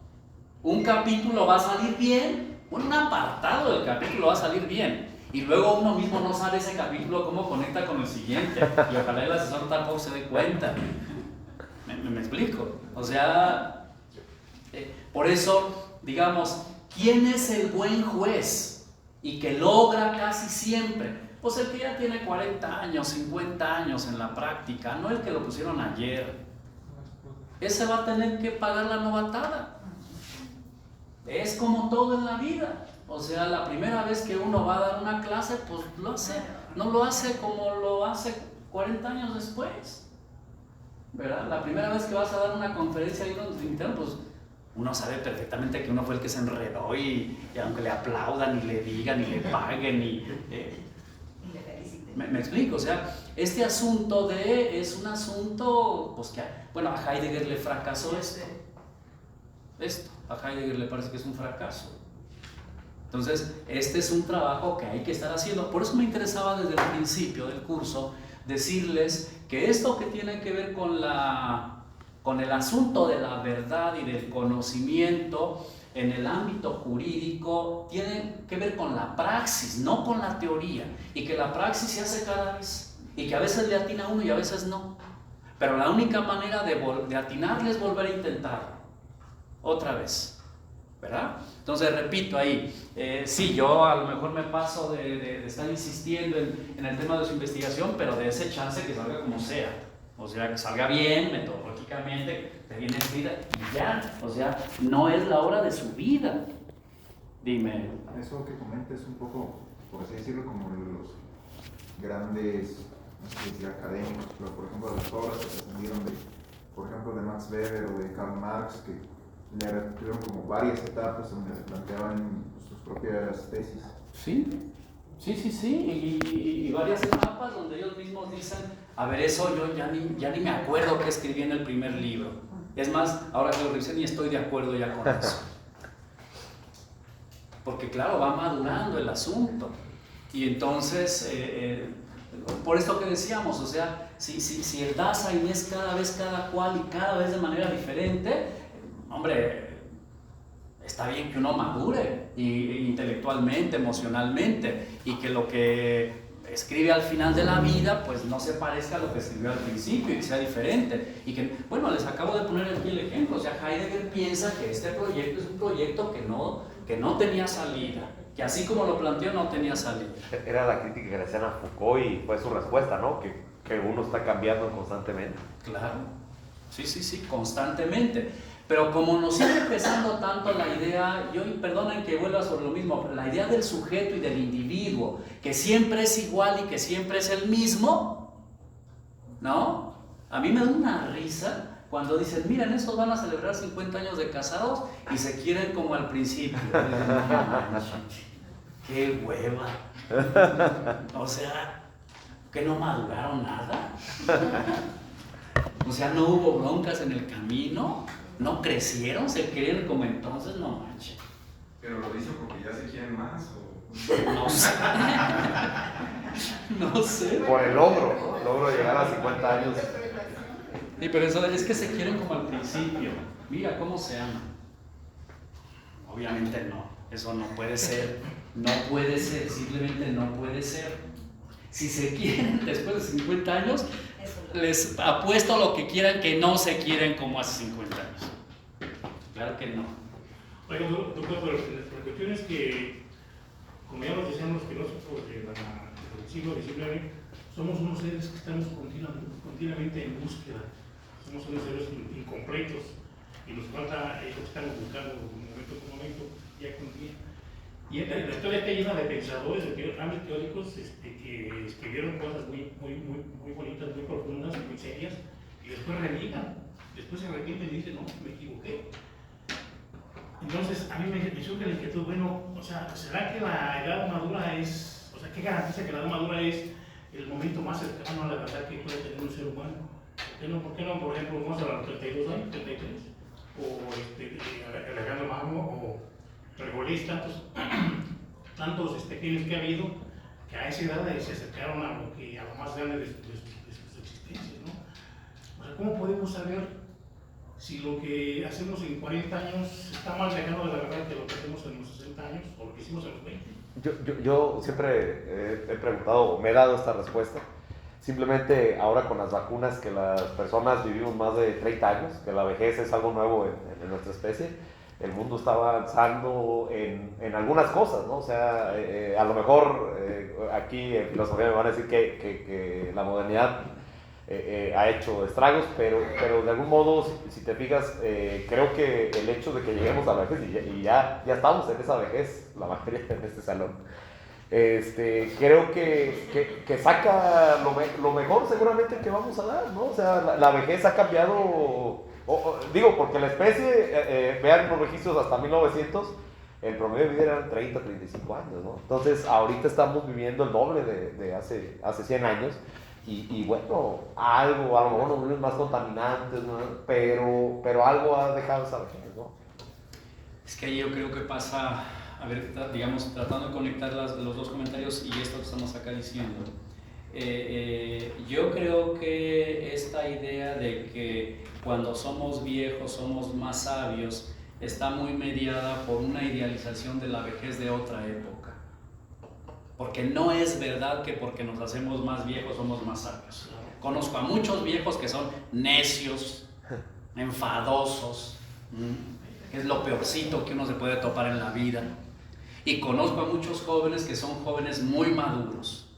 Speaker 1: Un capítulo va a salir bien, un apartado del capítulo va a salir bien y luego uno mismo no sabe ese capítulo cómo conecta con el siguiente y ojalá el asesor tampoco se dé cuenta. ¿Me explico? O sea, por eso, digamos, ¿quién es el buen juez y que logra casi siempre? Pues el que ya tiene 40 años, 50 años en la práctica, no el que lo pusieron ayer. Ese va a tener que pagar la novatada. Es como todo en la vida. O sea, la primera vez que uno va a dar una clase, pues lo hace, no lo hace como lo hace 40 años después. ¿Verdad? La primera vez que vas a dar una conferencia ahí donde te invitaron, pues uno sabe perfectamente que uno fue el que se enredó y aunque le aplaudan y le digan y le paguen me explico, o sea, este asunto es un asunto, pues que, bueno, a Heidegger le fracasó esto, a Heidegger le parece que es un fracaso. Entonces, este es un trabajo que hay que estar haciendo. Por eso me interesaba desde el principio del curso decirles que esto que tiene que ver con el asunto de la verdad y del conocimiento en el ámbito jurídico tiene que ver con la praxis, no con la teoría, y que la praxis se hace cada vez y que a veces le atina uno y a veces no, pero la única manera de atinarle es volver a intentarlo otra vez, ¿verdad? Entonces repito ahí, sí, yo a lo mejor me paso de estar insistiendo en el tema de su investigación, pero de ese chance que salga como sea, o sea, que salga bien, metodológicamente, que bien escrita y ya, o sea, no es la hora de su vida. Dime.
Speaker 6: Eso que comentas es un poco, por así decirlo, como los grandes, no sé si decir académicos, pero por ejemplo las obras que trascendieron por ejemplo, de Max Weber o de Karl Marx, que tuvieron como varias etapas donde se planteaban sus propias tesis.
Speaker 1: Sí, y varias etapas donde ellos mismos dicen, a ver, eso yo ya ni me acuerdo que escribí en el primer libro. Es más, ahora que lo revisé ni estoy de acuerdo ya con eso. Porque claro, va madurando el asunto. Y entonces, por esto que decíamos, o sea, si el Dasein es cada vez cada cual y cada vez de manera diferente, hombre, está bien que uno madure intelectualmente, emocionalmente, y que lo que escribe al final de la vida pues no se parezca a lo que escribió al principio y que sea diferente. Y que, bueno, les acabo de poner aquí el ejemplo, o sea, Heidegger piensa que este proyecto es un proyecto que no tenía salida, que así como lo planteó no tenía salida.
Speaker 2: Era la crítica que le hacían a Foucault y fue su respuesta, ¿no? Que uno está cambiando constantemente.
Speaker 1: Claro, sí, constantemente. Pero como nos sigue pesando tanto la idea, perdonen que vuelva sobre lo mismo, la idea del sujeto y del individuo, que siempre es igual y que siempre es el mismo, ¿no? A mí me da una risa cuando dicen, miren, estos van a celebrar 50 años de casados y se quieren como al principio. ¡Qué hueva! O sea, ¿que no maduraron nada? O sea, ¿no hubo broncas en el camino? no crecieron, se creen como entonces, no manches.
Speaker 5: Pero lo dice porque ya se quieren más o...
Speaker 1: No sé. No sé.
Speaker 2: Por el logro, ¿no? El logro de llegar a 50 años.
Speaker 1: Sí, pero eso es que se quieren como al principio. Mira cómo se aman. Obviamente no, eso no puede ser. No puede ser, simplemente no puede ser. Si se quieren después de 50 años, les apuesto lo que quieran que no se quieren como hace 50 años. Claro que no.
Speaker 7: Oiga, doctor, pero la cuestión es que, como ya nos decían los filósofos del siglo XIX, somos unos seres que estamos continuamente en búsqueda. Somos unos seres incompletos y nos falta eso que estamos buscando momento por momento, día con día. Y la historia está llena de pensadores, de grandes teóricos que escribieron cosas muy bonitas, muy profundas, muy serias, y después reniegan, después se arrepienten y dicen, no, me equivoqué. Entonces, a mí me surge la inquietud, bueno, o sea, ¿será que la edad madura es, o sea, qué garantiza que la edad madura es el momento más cercano a la verdad que puede tener un ser humano? ¿Por qué no, por ejemplo, vamos a los 32 años, 33? O Alejandro Magno, o Regolés, tantos genios que ha habido, que a esa edad se acercaron a lo más grande de sus existencias, ¿no? O sea, ¿cómo podemos saber si lo que hacemos en 40 años está más lejano de la verdad que lo que hacemos en los 60 años o lo que hicimos en los 20?
Speaker 2: Yo siempre he preguntado, me he dado esta respuesta. Simplemente ahora con las vacunas, que las personas vivimos más de 30 años, que la vejez es algo nuevo en nuestra especie, el mundo está avanzando en algunas cosas, ¿no? O sea, a lo mejor aquí en filosofía me van a decir que la modernidad ha hecho estragos, pero de algún modo, si te fijas, creo que el hecho de que lleguemos a la vejez, y ya estamos en esa vejez, la mayoría en este salón, creo que saca lo mejor seguramente que vamos a dar, ¿no? O sea, la vejez ha cambiado, digo, porque la especie, vean los registros hasta 1900, el promedio de vida eran 30, 35 años, ¿no? Entonces, ahorita estamos viviendo el doble de hace 100 años, y bueno, algo, a lo mejor nos más contaminantes, ¿no? pero algo ha dejado esa vejez, ¿no?
Speaker 1: Es que ahí yo creo que pasa, a ver, digamos, tratando de conectar los dos comentarios y esto que estamos acá diciendo. Yo creo que esta idea de que cuando somos viejos somos más sabios está muy mediada por una idealización de la vejez de otra época. Porque no es verdad que porque nos hacemos más viejos somos más sabios. Conozco a muchos viejos que son necios, enfadosos, que es lo peorcito que uno se puede topar en la vida. Y conozco a muchos jóvenes que son jóvenes muy maduros,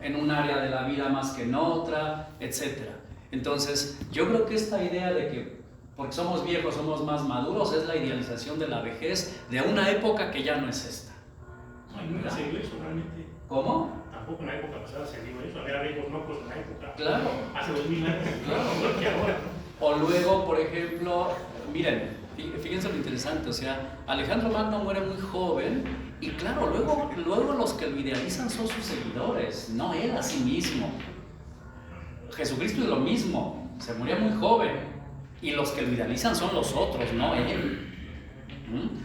Speaker 1: en un área de la vida más que en otra, etc. Entonces, yo creo que esta idea de que porque somos viejos somos más maduros es la idealización de la vejez de una época que ya no es esta.
Speaker 7: No, nunca se dio eso realmente.
Speaker 1: ¿Cómo?
Speaker 7: Tampoco en la época pasada se dio eso. Había viejos locos en la época.
Speaker 1: Claro.
Speaker 7: Hace 2000 años.
Speaker 1: Claro.
Speaker 7: Que ahora.
Speaker 1: O luego, por ejemplo, miren, fíjense lo interesante, o sea, Alejandro Magno muere muy joven y claro, luego los que lo idealizan son sus seguidores, no él a sí mismo. Jesucristo es lo mismo, se murió muy joven y los que lo idealizan son los otros, no él.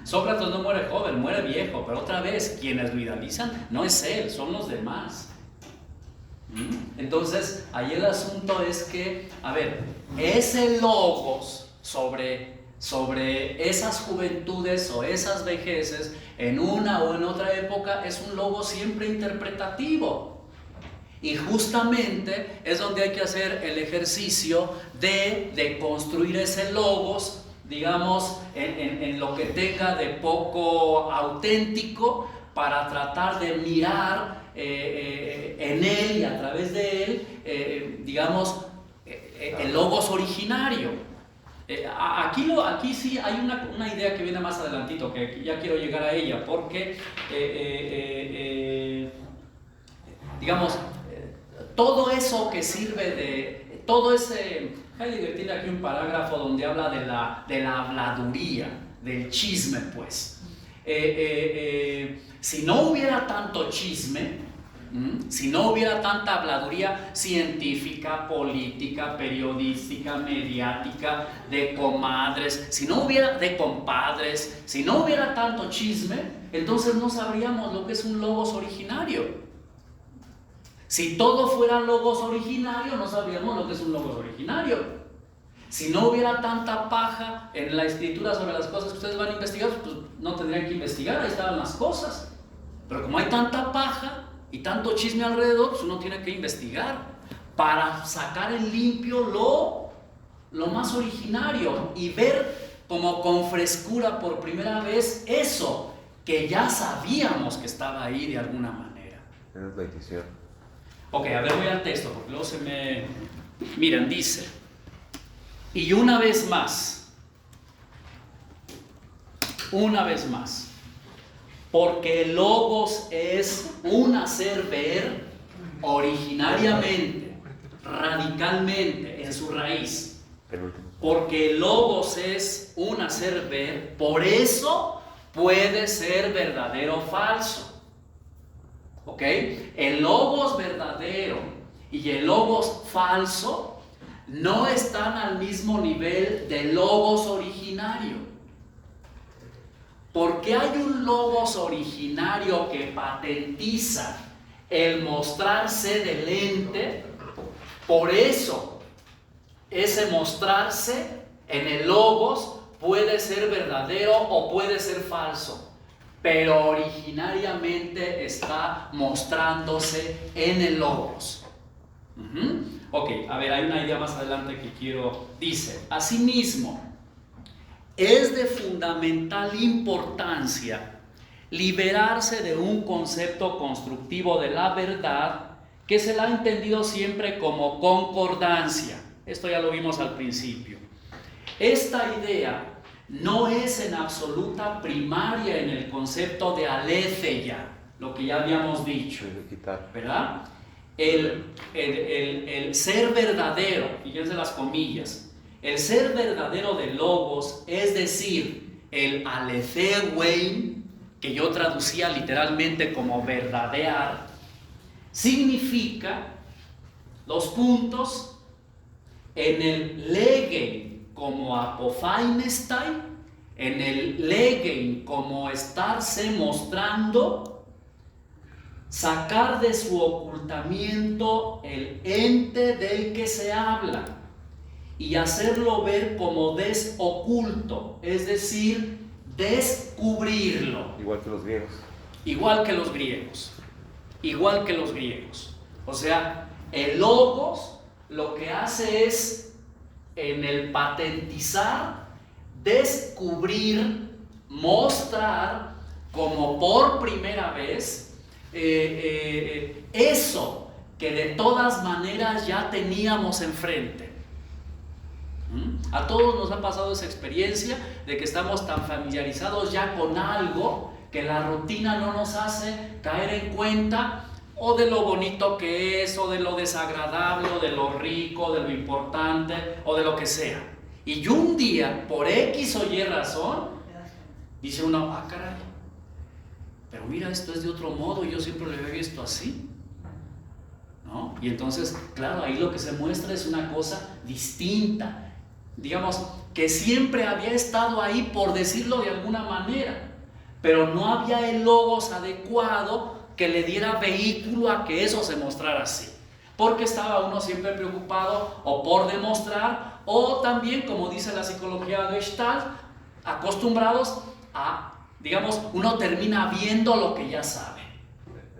Speaker 1: Sócrates no muere joven, muere viejo, pero otra vez, quienes lo idealizan no es él, son los demás. Entonces, ahí el asunto es que, a ver, ese logos sobre esas juventudes o esas vejeces en una o en otra época es un logos siempre interpretativo. Y justamente es donde hay que hacer el ejercicio de construir ese logos, digamos, en lo que tenga de poco auténtico, para tratar de mirar en él y a través de él, digamos, el logos originario. Aquí sí hay una idea que viene más adelantito, que ya quiero llegar a ella, porque, digamos, todo eso que sirve de, todo ese, Heidegger tiene aquí un parágrafo donde habla de la habladuría, del chisme, pues. Si no hubiera tanto chisme, Si no hubiera tanta habladuría científica, política, periodística, mediática, de comadres, si no hubiera de compadres, si no hubiera tanto chisme, entonces no sabríamos lo que es un logos originario. Si todo fuera logos originario, no sabríamos lo que es un logos originario. Si no hubiera tanta paja en la escritura sobre las cosas que ustedes van a investigar, pues no tendrían que investigar, ahí estaban las cosas. Pero como hay tanta paja y tanto chisme alrededor, pues uno tiene que investigar para sacar en limpio lo más originario y ver como con frescura por primera vez eso que ya sabíamos que estaba ahí de alguna manera.
Speaker 2: Es la edición.
Speaker 1: Ok, a ver, voy al texto porque luego se me... Miren, dice... Y una vez más, porque el logos es un hacer ver originariamente, radicalmente, en su raíz. Porque el logos es un hacer ver, por eso puede ser verdadero o falso. ¿Ok? El logos verdadero y el logos falso no están al mismo nivel del logos originario. Porque hay un logos originario que patentiza el mostrarse del ente, por eso ese mostrarse en el logos puede ser verdadero o puede ser falso, pero originariamente está mostrándose en el logos. Ok, a ver, hay una idea más adelante que quiero. Dice, asimismo, es de fundamental importancia liberarse de un concepto constructivo de la verdad que se la ha entendido siempre como concordancia. Esto ya lo vimos al principio. Esta idea no es en absoluta primaria en el concepto de aletheia, lo que ya habíamos dicho, ¿verdad? El ser verdadero, fíjense las comillas, el ser verdadero de logos, es decir, el alethewein, que yo traducía literalmente como verdadear, significa los puntos en el legein como apophainestai, en el legein como estarse mostrando, sacar de su ocultamiento el ente del que se habla y hacerlo ver como desoculto, es decir, descubrirlo.
Speaker 2: Igual que los griegos.
Speaker 1: Igual que los griegos. Igual que los griegos. O sea, el logos lo que hace es, en el patentizar, descubrir, mostrar como por primera vez eso que de todas maneras ya teníamos enfrente. A todos nos ha pasado esa experiencia de que estamos tan familiarizados ya con algo que la rutina no nos hace caer en cuenta o de lo bonito que es, o de lo desagradable, o de lo rico, de lo importante, o de lo que sea. Y un día, por X o Y razón, dice uno, ah, caray, pero mira, esto es de otro modo, yo siempre lo había visto así, ¿no? Y entonces, claro, ahí lo que se muestra es una cosa distinta, digamos, que siempre había estado ahí, por decirlo de alguna manera, pero no había el logos adecuado que le diera vehículo a que eso se mostrara así, porque estaba uno siempre preocupado o por demostrar, o también, como dice la psicología de Gestalt, acostumbrados a, digamos, uno termina viendo lo que ya sabe.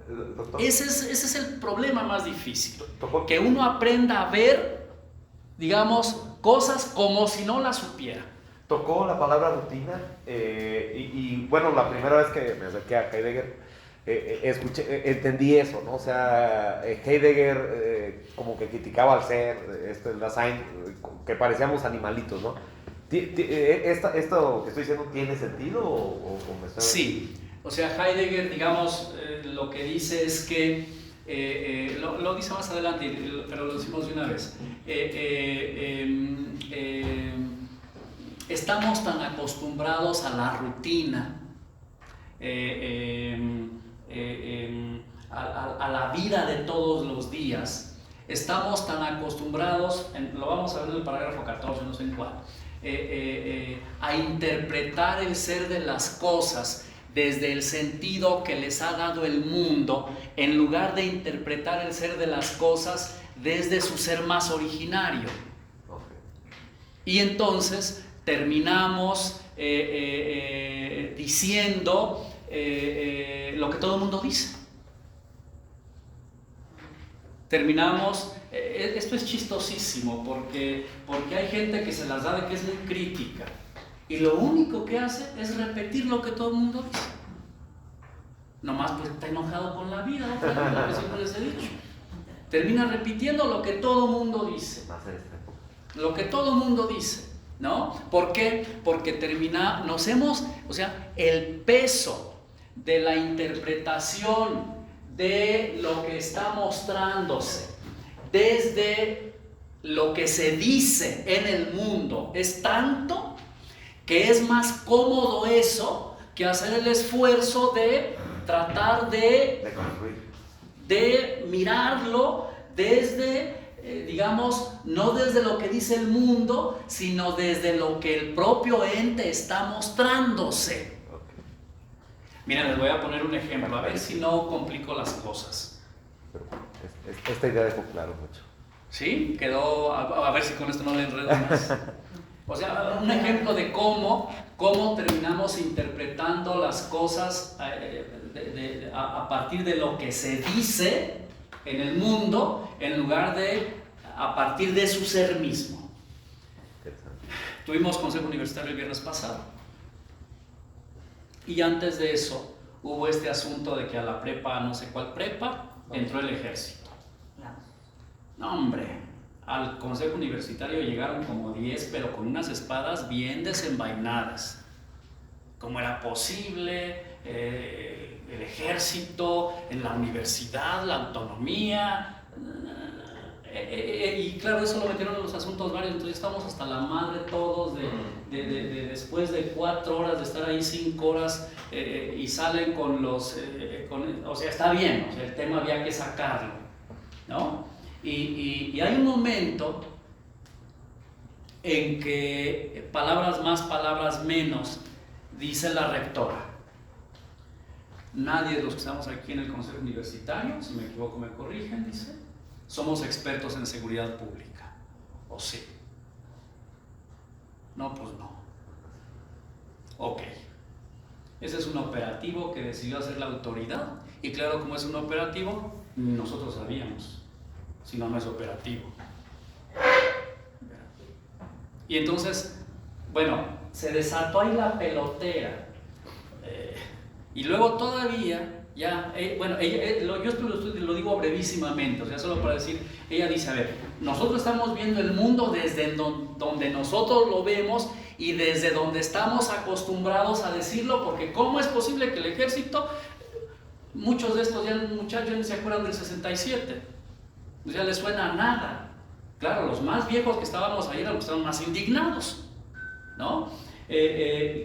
Speaker 2: Doctor,
Speaker 1: Ese es el problema más difícil, que uno aprenda a ver, digamos, cosas como si no las supiera.
Speaker 2: tocó la palabra rutina y bueno, la primera vez que me acerqué a Heidegger, entendí eso, ¿no? O sea, Heidegger como que criticaba al ser, el Dasein, que parecíamos animalitos, ¿no? ¿Esto que estoy diciendo tiene sentido o me está...
Speaker 1: Sí, o sea, Heidegger, digamos, lo que dice es que, lo dice más adelante, pero lo decimos de una vez, estamos tan acostumbrados a la rutina, a la vida de todos los días, estamos tan acostumbrados, lo vamos a ver en el parágrafo 14, no sé en cuál, a interpretar el ser de las cosas desde el sentido que les ha dado el mundo, en lugar de interpretar el ser de las cosas desde su ser más originario. Y entonces terminamos diciendo lo que todo el mundo dice. Terminamos, esto es chistosísimo porque hay gente que se las da de que es muy crítica y lo único que hace es repetir lo que todo el mundo dice. Nomás pues está enojado con la vida, ¿no? Lo que siempre les he dicho. Termina repitiendo lo que todo el mundo dice. Lo que todo el mundo dice, ¿no? ¿Por qué? Porque el peso de la interpretación de lo que está mostrándose desde lo que se dice en el mundo es tanto que es más cómodo eso que hacer el esfuerzo de tratar de mirarlo desde, digamos, no desde lo que dice el mundo, sino desde lo que el propio ente está mostrándose. Miren, les voy a poner un ejemplo, a ver si no complico las cosas.
Speaker 2: Esta idea dejó claro mucho.
Speaker 1: ¿Sí? Quedó, a ver si con esto no le enredo más. O sea, un ejemplo de cómo terminamos interpretando las cosas a partir de lo que se dice en el mundo, en lugar de a partir de su ser mismo. Tuvimos consejo universitario el viernes pasado. Y antes de eso, hubo este asunto de que a la prepa, no sé cuál prepa, entró el ejército. No, hombre, al consejo universitario llegaron como 10, pero con unas espadas bien desenvainadas. ¿Cómo era posible? El ejército, en la universidad, la autonomía. Y claro, eso lo metieron en los asuntos varios, entonces estamos hasta la madre todos de después de 4 horas de estar ahí 5 horas y salen con los, o sea, está bien, o sea, el tema había que sacarlo, ¿no? Y hay un momento en que palabras más, palabras menos, dice la rectora. Nadie de los que estamos aquí en el consejo universitario, si me equivoco me corrigen, dice, somos expertos en seguridad pública. ¿O sí? No, pues no. Ok. Ese es un operativo que decidió hacer la autoridad. Y claro, como es un operativo, nosotros sabíamos. Si no, no es operativo. Y entonces, bueno, se desató ahí la pelotera. Y luego todavía... Ya, bueno, yo esto lo digo brevísimamente, o sea, solo para decir, ella dice, a ver, nosotros estamos viendo el mundo desde donde nosotros lo vemos y desde donde estamos acostumbrados a decirlo, porque ¿cómo es posible que el ejército, muchos de estos muchachos ni se acuerdan del 67, o sea, les suena a nada? Claro, los más viejos que estábamos ahí eran los que estaban más indignados, ¿no?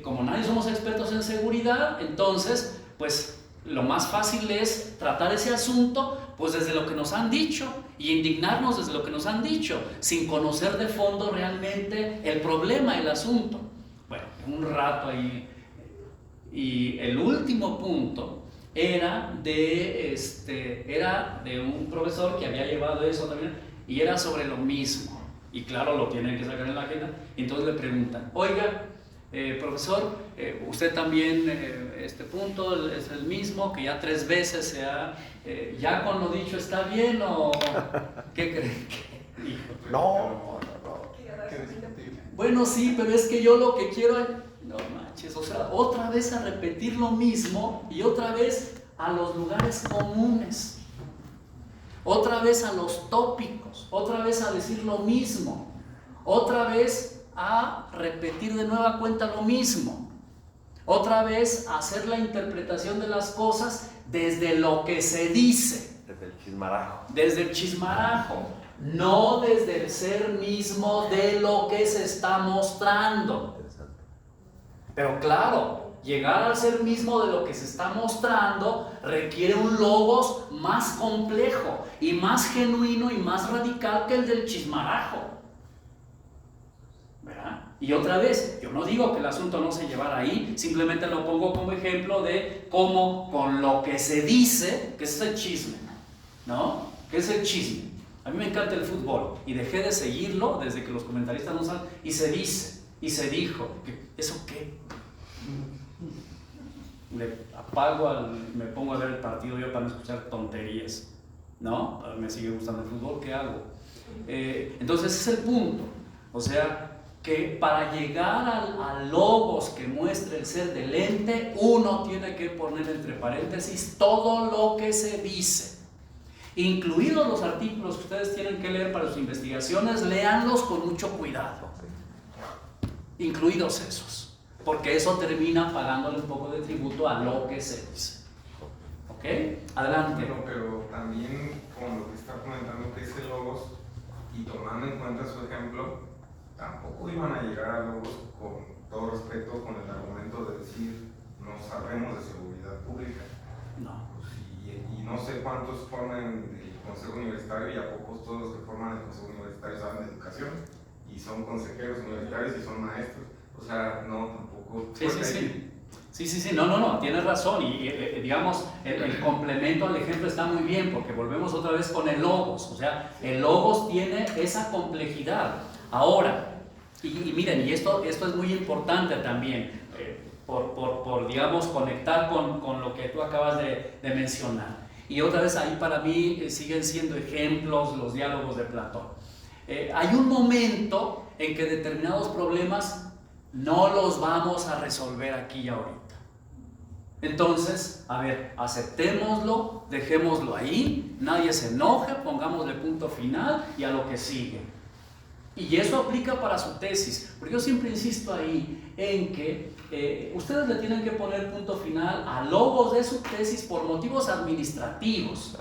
Speaker 1: Como nadie somos expertos en seguridad, entonces, pues... lo más fácil es tratar ese asunto pues desde lo que nos han dicho y indignarnos desde lo que nos han dicho, sin conocer de fondo realmente el problema, el asunto. Bueno, un rato ahí. Y el último punto era de un profesor que había llevado eso también y era sobre lo mismo. Y claro, lo tienen que sacar en la agenda. Y entonces le preguntan, oiga, profesor, usted también, este punto es el mismo, que ya 3 veces se ha, ya con lo dicho está bien, o ¿qué creen que dijo?
Speaker 2: No.
Speaker 1: Bueno, sí, pero es que yo lo que quiero es, no manches, o sea, otra vez a repetir lo mismo y otra vez a los lugares comunes, otra vez a los tópicos, otra vez a decir lo mismo, otra vez a repetir de nueva cuenta lo mismo, otra vez a hacer la interpretación de las cosas desde lo que se dice,
Speaker 2: desde el chismarajo,
Speaker 1: no desde el ser mismo de lo que se está mostrando. Pero claro, llegar al ser mismo de lo que se está mostrando requiere un logos más complejo y más genuino y más radical que el del chismarajo. ¿Verdad? Y otra vez, yo no digo que el asunto no se llevara ahí, simplemente lo pongo como ejemplo de cómo con lo que se dice, que es el chisme, ¿no? ¿Qué es el chisme? A mí me encanta el fútbol y dejé de seguirlo desde que los comentaristas no saben, y se dice, y se dijo, ¿eso qué? Le apago, me pongo a ver el partido yo para no escuchar tonterías, ¿no? Me sigue gustando el fútbol, ¿qué hago? Entonces ese es el punto, o sea, que para llegar al logos que muestre el ser del ente, uno tiene que poner entre paréntesis todo lo que se dice, incluidos los artículos que ustedes tienen que leer para sus investigaciones, léanlos con mucho cuidado, incluidos esos, porque eso termina pagándole un poco de tributo a lo que se dice. ¿Ok? Adelante.
Speaker 5: Bueno, pero también con lo que está comentando que es el logos, y tomando en cuenta su ejemplo, tampoco iban a llegar a logos, con todo respeto, con el argumento de decir no sabemos de seguridad pública.
Speaker 1: No.
Speaker 5: Y no sé cuántos forman el Consejo Universitario, y a pocos todos los que forman el Consejo Universitario saben de educación y son consejeros universitarios y son maestros. O sea, no, tampoco.
Speaker 1: Sí, no, tienes razón. Y digamos, el complemento al ejemplo está muy bien, porque volvemos otra vez con el logos. O sea, el logos tiene esa complejidad. Ahora, y miren, y esto es muy importante también, por digamos, conectar con lo que tú acabas de mencionar. Y otra vez ahí para mí siguen siendo ejemplos los diálogos de Platón. Hay un momento en que determinados problemas no los vamos a resolver aquí y ahorita. Entonces, a ver, aceptémoslo, dejémoslo ahí, nadie se enoje, pongámosle punto final y a lo que sigue. Y eso aplica para su tesis, porque yo siempre insisto ahí en que ustedes le tienen que poner punto final a logos de su tesis por motivos administrativos,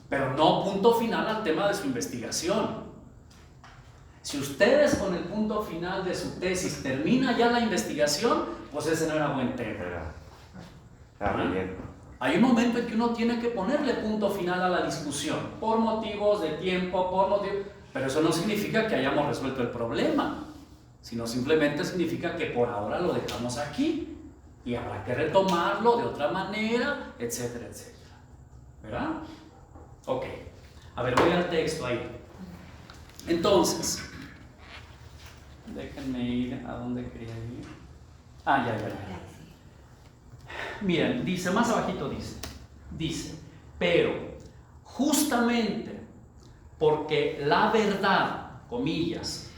Speaker 1: pero no punto final al tema de su investigación. Si ustedes con el punto final de su tesis termina ya la investigación, pues ese no era buen tema.
Speaker 2: Muy bien.
Speaker 1: Hay un momento en que uno tiene que ponerle punto final a la discusión, por motivos de tiempo, pero eso no significa que hayamos resuelto el problema, sino simplemente significa que por ahora lo dejamos aquí y habrá que retomarlo de otra manera, etcétera, etcétera. ¿Verdad? Ok. A ver, voy al texto ahí. Entonces, déjenme ir a donde quería ir. Ya. Miren, dice, más abajito dice, pero justamente porque la verdad, comillas,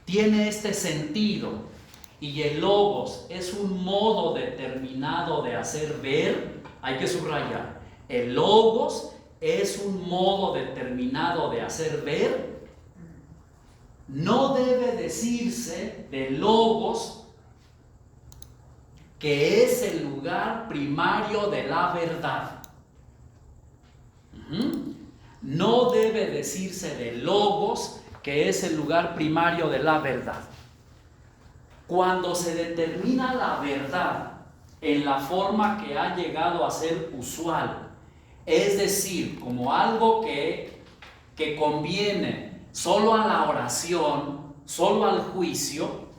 Speaker 1: tiene este sentido y el logos es un modo determinado de hacer ver, hay que subrayar, el logos es un modo determinado de hacer ver, no debe decirse de logos que es el lugar primario de la verdad. No debe decirse de logos que es el lugar primario de la verdad. Cuando se determina la verdad en la forma que ha llegado a ser usual, es decir, como algo que conviene solo a la oración, solo al juicio,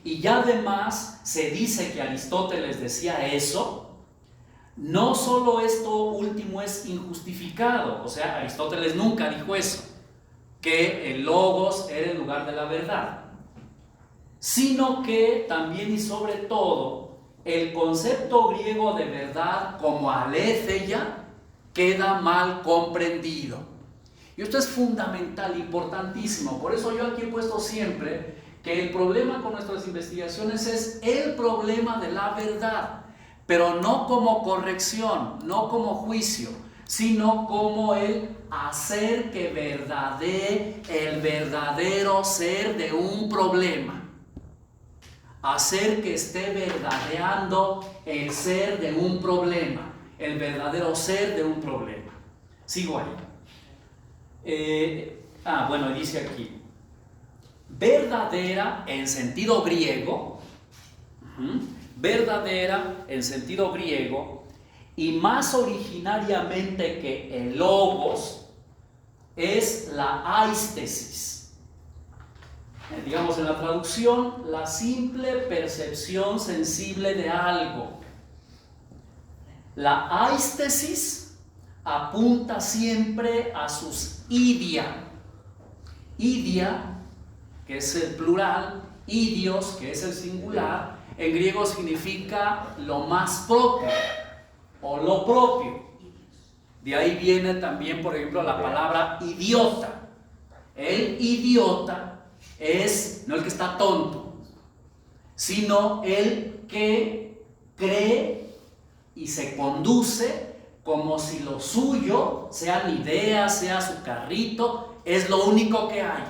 Speaker 1: y ya además se dice que Aristóteles decía eso, no solo esto último es injustificado, o sea, Aristóteles nunca dijo eso, que el logos era el lugar de la verdad, sino que también y sobre todo el concepto griego de verdad como aletheia queda mal comprendido. Y esto es fundamental, importantísimo, por eso yo aquí he puesto siempre que el problema con nuestras investigaciones es el problema de la verdad, pero no como corrección, no como juicio, sino como el hacer que verdadee el verdadero ser de un problema, hacer que esté verdadeando el ser de un problema, el verdadero ser de un problema. Sigo ahí. Bueno, dice aquí, verdadera en sentido griego, Verdadera en sentido griego, y más originariamente que el logos, es la aistesis. Digamos en la traducción, la simple percepción sensible de algo. La aistesis apunta siempre a sus idia. Idia, que es el plural, idios, que es el singular, en griego significa lo más propio o lo propio. De ahí viene también, por ejemplo, la palabra idiota. El idiota es no el que está tonto, sino el que cree y se conduce como si lo suyo, sean ideas, sea su carrito, es lo único que hay.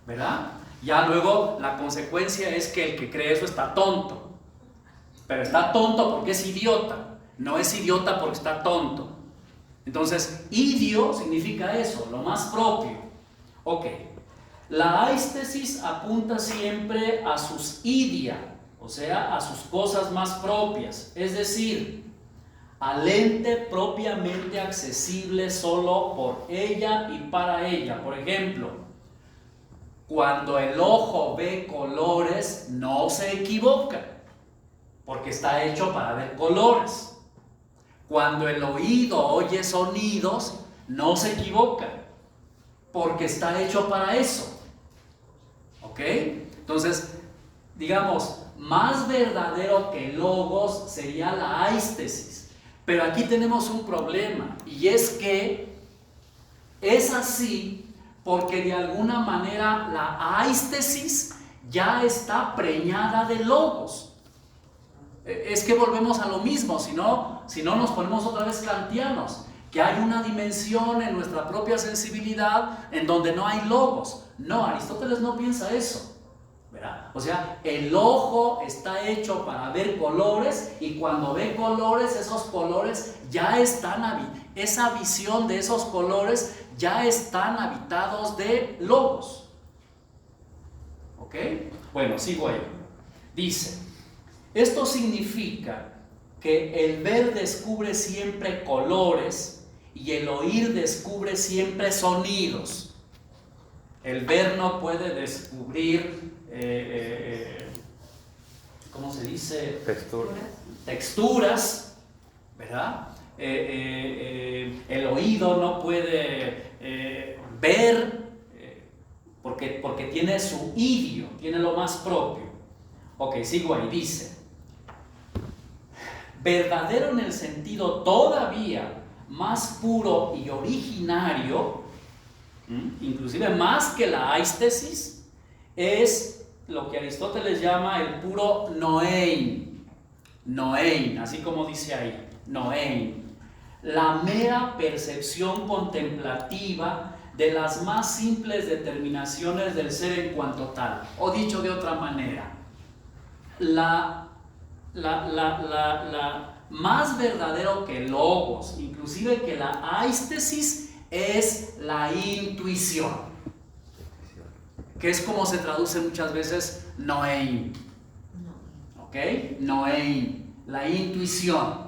Speaker 1: ¿Verdad? Ya luego la consecuencia es que el que cree eso está tonto. Pero está tonto porque es idiota. No es idiota porque está tonto. Entonces, idio significa eso, lo más propio. Ok. La aistesis apunta siempre a sus idia, o sea, a sus cosas más propias. Es decir, al ente propiamente accesible solo por ella y para ella. Por ejemplo, cuando el ojo ve colores, no se equivoca, porque está hecho para ver colores. Cuando el oído oye sonidos, no se equivoca, porque está hecho para eso. ¿Ok? Entonces, digamos, más verdadero que logos sería la aistesis. Pero aquí tenemos un problema, y es que es así porque de alguna manera la aistesis ya está preñada de logos. Es que volvemos a lo mismo, si no nos ponemos otra vez kantianos, que hay una dimensión en nuestra propia sensibilidad en donde no hay logos. No, Aristóteles no piensa eso, ¿verdad? O sea, el ojo está hecho para ver colores, y cuando ve colores, esos colores ya están, esa visión de esos colores ya están habitados de logos. ¿Ok? Bueno, sigo ahí. Dice, esto significa que el ver descubre siempre colores y el oír descubre siempre sonidos. El ver no puede descubrir, ¿cómo se dice? Texturas, ¿verdad? El oído no puede ver porque tiene su idio, tiene lo más propio. Ok, sigo ahí, dice, verdadero en el sentido todavía más puro y originario, inclusive más que la aistesis, es lo que Aristóteles llama el puro noein, así como dice ahí, noein, la mera percepción contemplativa de las más simples determinaciones del ser en cuanto tal, o dicho de otra manera, la más verdadero que logos, inclusive que la aistesis, es la intuición, que es como se traduce muchas veces noein. ¿Ok? Noein, la intuición.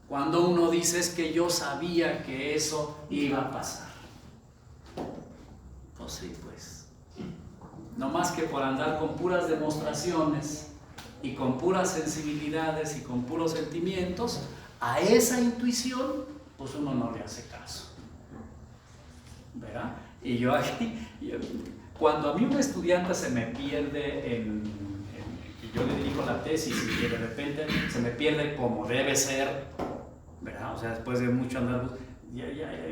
Speaker 1: Cuando uno dice es que yo sabía que eso iba a pasar. Pues sí, pues. No más que por andar con puras demostraciones y con puras sensibilidades y con puros sentimientos, a esa intuición, pues uno no le hace caso. ¿Verdad? Y yo aquí, cuando a mí un estudiante se me pierde y yo le dirijo la tesis y que de repente se me pierde como debe ser, ¿verdad? O sea, después de mucho andar,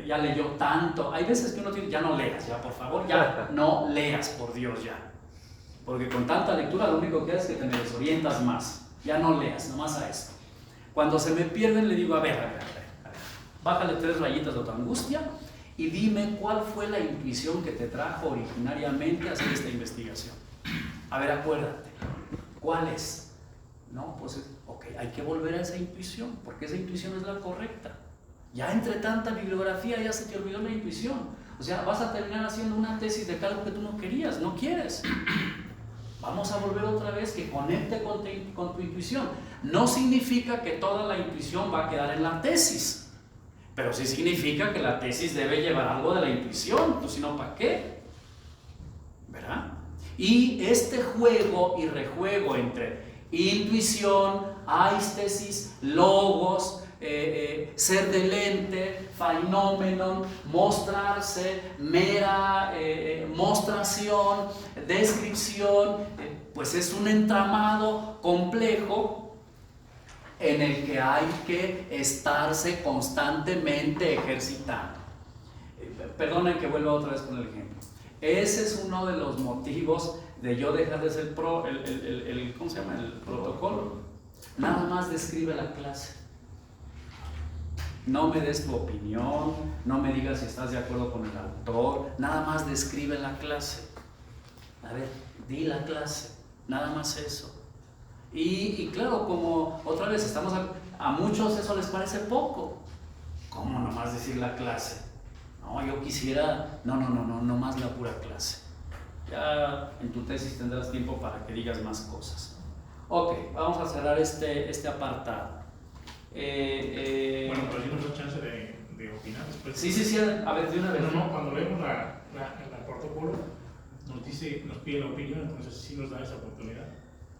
Speaker 1: ya leyó tanto. Hay veces que uno tiene, ya no leas, ya por favor, ya no leas, por Dios, ya. Porque con tanta lectura lo único que haces es que te desorientas más. Ya no leas, nomás a esto. Cuando se me pierden le digo, a ver, bájale 3 rayitas de tu angustia y dime cuál fue la intuición que te trajo originariamente a hacer esta investigación. A ver, acuérdate, ¿cuál es? No, pues, ok, hay que volver a esa intuición, porque esa intuición es la correcta. Ya entre tanta bibliografía ya se te olvidó la intuición. O sea, vas a terminar haciendo una tesis de algo que tú no querías, no quieres. Vamos a volver otra vez que conecte con tu intuición. No significa que toda la intuición va a quedar en la tesis, pero sí significa que la tesis debe llevar algo de la intuición, pues si no, ¿para qué? ¿Verdad? Y este juego y rejuego entre intuición, aistesis, logos, ser del ente, phenomenon, mostrarse, mera mostración, descripción, pues es un entramado complejo en el que hay que estarse constantemente ejercitando. Perdonen que vuelva otra vez con el ejemplo. Ese es uno de los motivos de yo dejar de ser ¿cómo se llama? El protocolo. Nada más describe la clase. No me des tu opinión, no me digas si estás de acuerdo con el autor, nada más describe la clase. A ver, di la clase, nada más eso. Y claro, como otra vez estamos a muchos eso les parece poco. ¿Cómo nomás decir la clase? No, yo quisiera, no más la pura clase. Ya en tu tesis tendrás tiempo para que digas más cosas. Ok, vamos a cerrar este apartado.
Speaker 7: Bueno, pero sí nos da chance de opinar después.
Speaker 1: Sí, a ver, de una vez.
Speaker 7: No, cuando leemos el protocolo, nos pide la opinión, entonces sí nos da esa oportunidad.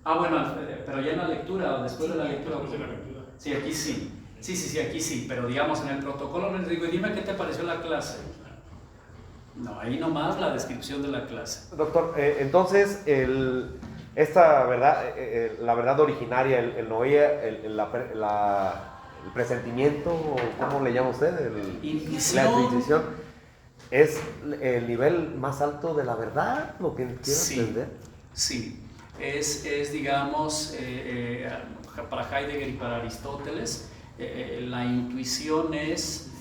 Speaker 1: Bueno, pero ya en la lectura o después de la lectura.
Speaker 7: Después de la lectura.
Speaker 1: Sí, aquí sí. Sí, aquí sí, pero digamos en el protocolo les digo, dime qué te pareció la clase. No, ahí nomás la descripción de la clase.
Speaker 2: Doctor, entonces esta verdad, la verdad originaria, el noía, el presentimiento, ¿cómo le llama usted?
Speaker 1: Intuición.
Speaker 2: La intuición, ¿es el nivel más alto de la verdad, lo que quiero entender?
Speaker 1: Sí, es digamos, para Heidegger y para Aristóteles, la intuición es,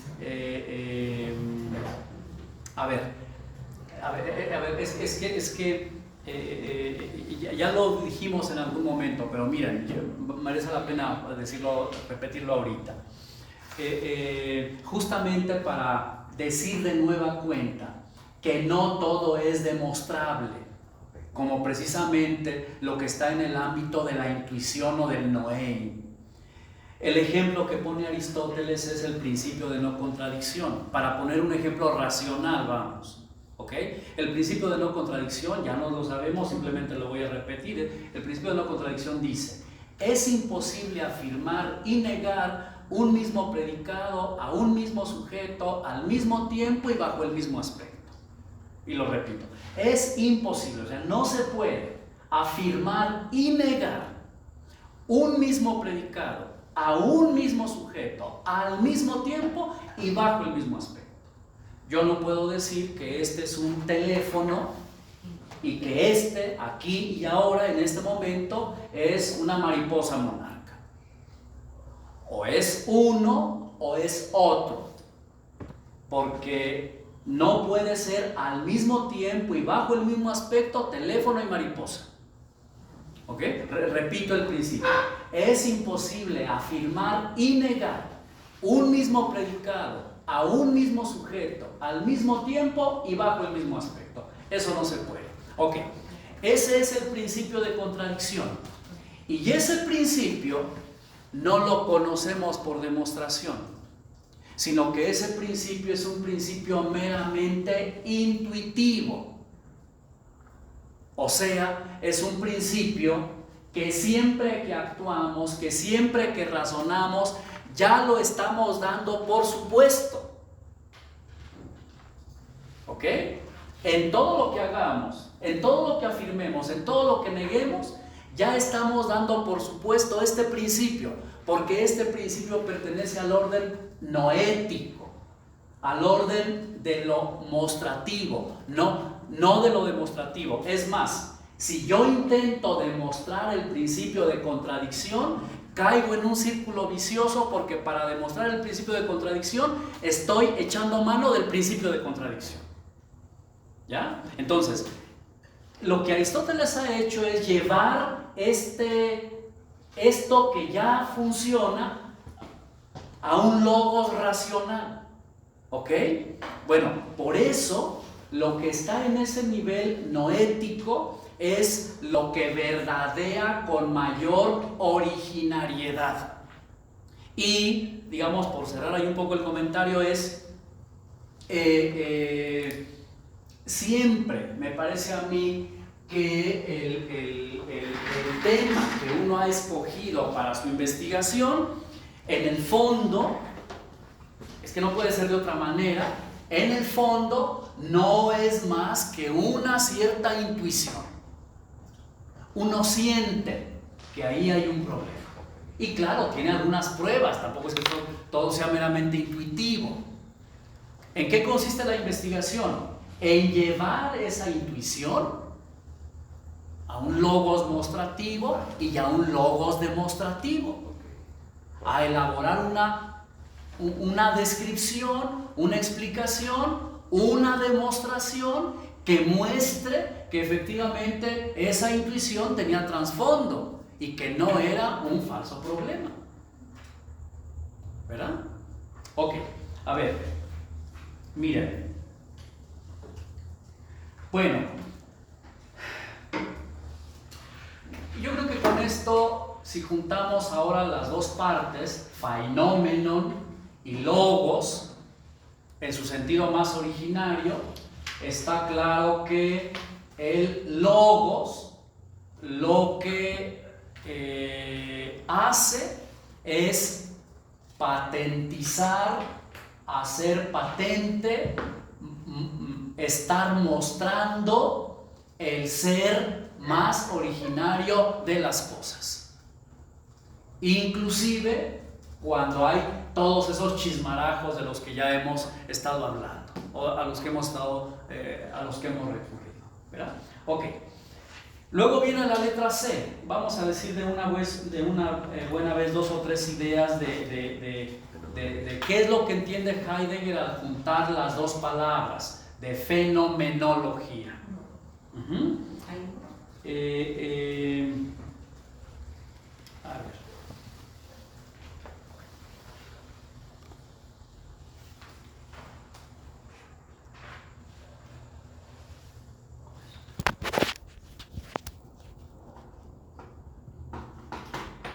Speaker 1: es que ya lo dijimos en algún momento, pero miren, merece la pena repetirlo ahorita. Justamente para decir de nueva cuenta que no todo es demostrable, como precisamente lo que está en el ámbito de la intuición o del noein. El ejemplo que pone Aristóteles es el principio de no contradicción. Para poner un ejemplo racional, vamos. ¿Ok? El principio de no contradicción, ya no lo sabemos, simplemente lo voy a repetir. El principio de no contradicción dice: es imposible afirmar y negar un mismo predicado a un mismo sujeto al mismo tiempo y bajo el mismo aspecto. Y lo repito, es imposible, o sea, no se puede afirmar y negar un mismo predicado a un mismo sujeto al mismo tiempo y bajo el mismo aspecto. Yo no puedo decir que este es un teléfono y que aquí y ahora, en este momento, es una mariposa monarca. O es uno o es otro. Porque no puede ser al mismo tiempo y bajo el mismo aspecto teléfono y mariposa. ¿Ok? Repito el principio. Es imposible afirmar y negar un mismo predicado a un mismo sujeto al mismo tiempo y bajo el mismo aspecto. Eso no se puede. Ok, ese es el principio de contradicción. Y ese principio no lo conocemos por demostración, sino que ese principio es un principio meramente intuitivo. O sea, es un principio que siempre que actuamos, que siempre que razonamos, ya lo estamos dando por supuesto. ¿Ok? En todo lo que hagamos, en todo lo que afirmemos, en todo lo que neguemos, ya estamos dando por supuesto este principio, porque este principio pertenece al orden noético, al orden de lo mostrativo, no de lo demostrativo. Es más, si yo intento demostrar el principio de contradicción, caigo en un círculo vicioso, porque para demostrar el principio de contradicción estoy echando mano del principio de contradicción. ¿Ya? Entonces, lo que Aristóteles ha hecho es llevar esto que ya funciona a un logos racional. ¿Ok? Bueno, por eso lo que está en ese nivel noético es lo que verdadea con mayor originariedad. Y, digamos, por cerrar ahí un poco el comentario, es siempre me parece a mí que el tema que uno ha escogido para su investigación, en el fondo, es que no puede ser de otra manera, en el fondo no es más que una cierta intuición. Uno siente que ahí hay un problema. Y claro, tiene algunas pruebas, tampoco es que todo sea meramente intuitivo. ¿En qué consiste la investigación? En llevar esa intuición a un logos mostrativo y a un logos demostrativo, a elaborar una descripción, una explicación, una demostración que muestre que efectivamente esa intuición tenía trasfondo y que no era un falso problema. ¿Verdad? Ok, a ver, miren. Bueno, yo creo que con esto, si juntamos ahora las dos partes, phenomenon y logos, en su sentido más originario, está claro que el logos lo que hace es patentizar, hacer patente, estar mostrando el ser más originario de las cosas. Inclusive cuando hay todos esos chismarajos de los que ya hemos estado hablando, o a los que hemos recurrido, ¿verdad? Ok. Luego viene la letra C. Vamos a decir de una buena vez 2 o 3 ideas de qué es lo que entiende Heidegger al juntar las dos palabras de fenomenología. A ver.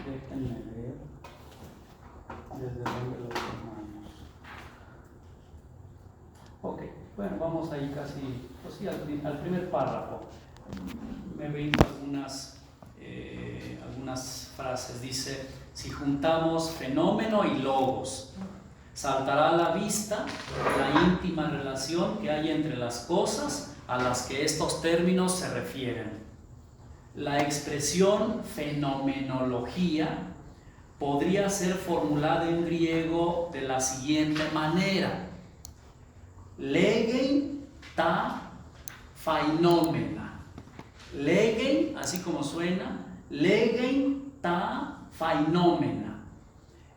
Speaker 1: Déjenme leer desde donde lo tomamos. Ok, bueno, vamos ahí casi, pues sí, al primer párrafo. Me ven algunas frases. Dice: si juntamos fenómeno y logos, saltará a la vista la íntima relación que hay entre las cosas a las que estos términos se refieren. La expresión fenomenología podría ser formulada en griego de la siguiente manera: Legein ta phaenomena. Legein, así como suena, Legein ta phaenomena.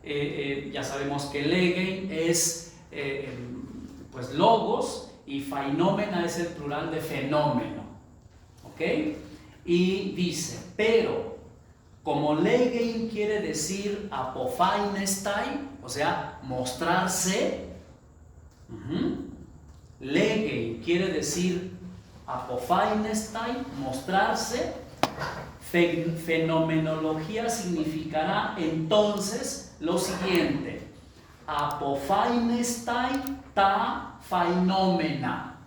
Speaker 1: Ya sabemos que Legein es pues logos y phaenomena es el plural de fenómeno. ¿Ok? Y dice, pero como Legein quiere decir apophainestai, o sea, mostrarse, Legein quiere decir apophainestai, mostrarse, fenomenología significará entonces lo siguiente: apophainestai ta phaenomena,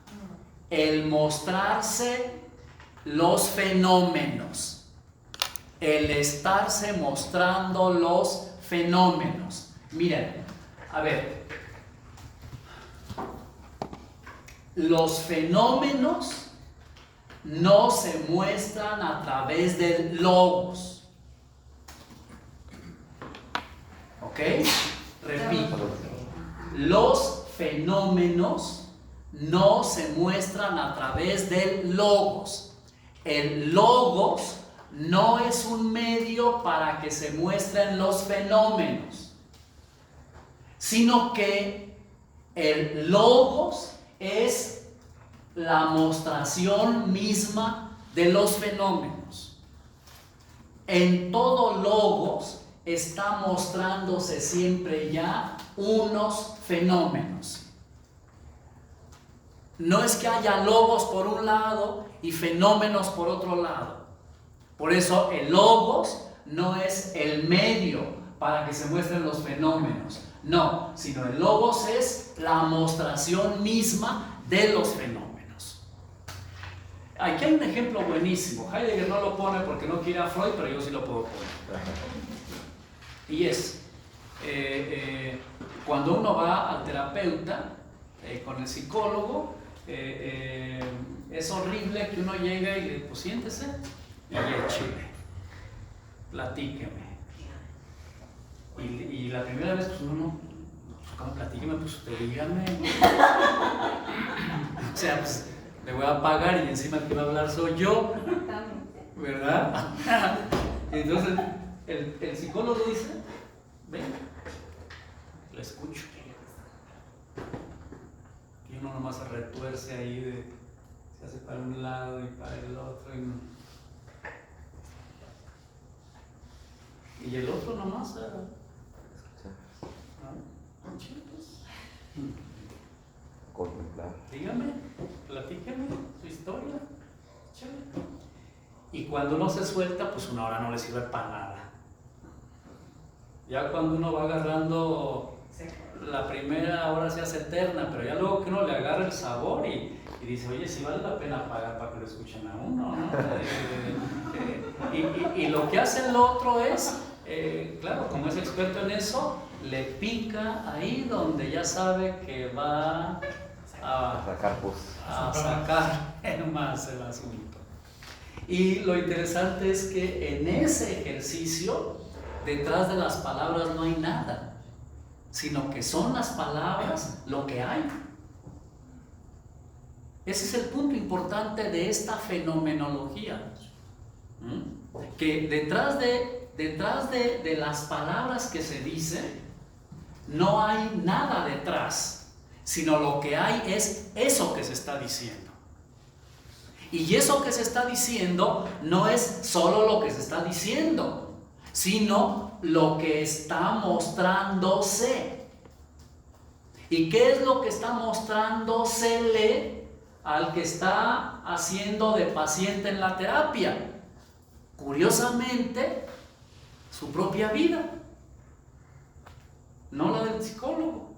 Speaker 1: el mostrarse los fenómenos, el estarse mostrando los fenómenos. Miren, a ver, los fenómenos no se muestran a través del logos. ¿Ok? Repito, los fenómenos no se muestran a través del logos. El logos no es un medio para que se muestren los fenómenos, sino que el logos es la mostración misma de los fenómenos. En todo logos está mostrándose siempre ya unos fenómenos. No es que haya logos por un lado y fenómenos por otro lado. Por eso el logos no es el medio para que se muestren los fenómenos. No, sino el logos es la mostración misma de los fenómenos. Aquí hay un ejemplo buenísimo. Heidegger no lo pone porque no quiere a Freud, pero yo sí lo puedo poner. Y es, cuando uno va al terapeuta, con el psicólogo, es horrible que uno llegue y le diga, pues siéntese y échele, platíqueme. Y la primera vez, pues uno, ¿cómo platíqueme? Pues usted dígame. O sea, pues le voy a pagar y encima el que va a hablar soy yo, ¿verdad? Entonces, el psicólogo dice, ven, le escucho. Y uno nomás se retuerce ahí, se hace para un lado y para el otro. Y el otro nomás,
Speaker 2: Contemplar.
Speaker 1: dígame, platíqueme su historia. Y cuando uno se suelta, pues una hora no le sirve para nada. Ya cuando uno va agarrando, la primera hora se hace eterna, pero ya luego que uno le agarra el sabor y dice, oye, si vale la pena pagar para que lo escuchen a uno, ¿no? Y lo que hace el otro es, claro, como es experto en eso, le pica ahí donde ya sabe que va a sacar más el asunto. Y lo interesante es que en ese ejercicio, detrás de las palabras no hay nada, sino que son las palabras lo que hay. Ese es el punto importante de esta fenomenología. Que detrás de las palabras que se dicen, no hay nada detrás, sino lo que hay es eso que se está diciendo. Y eso que se está diciendo no es solo lo que se está diciendo, sino lo que está mostrándose. ¿Y qué es lo que está mostrándosele al que está haciendo de paciente en la terapia? Curiosamente, su propia vida, no la del psicólogo.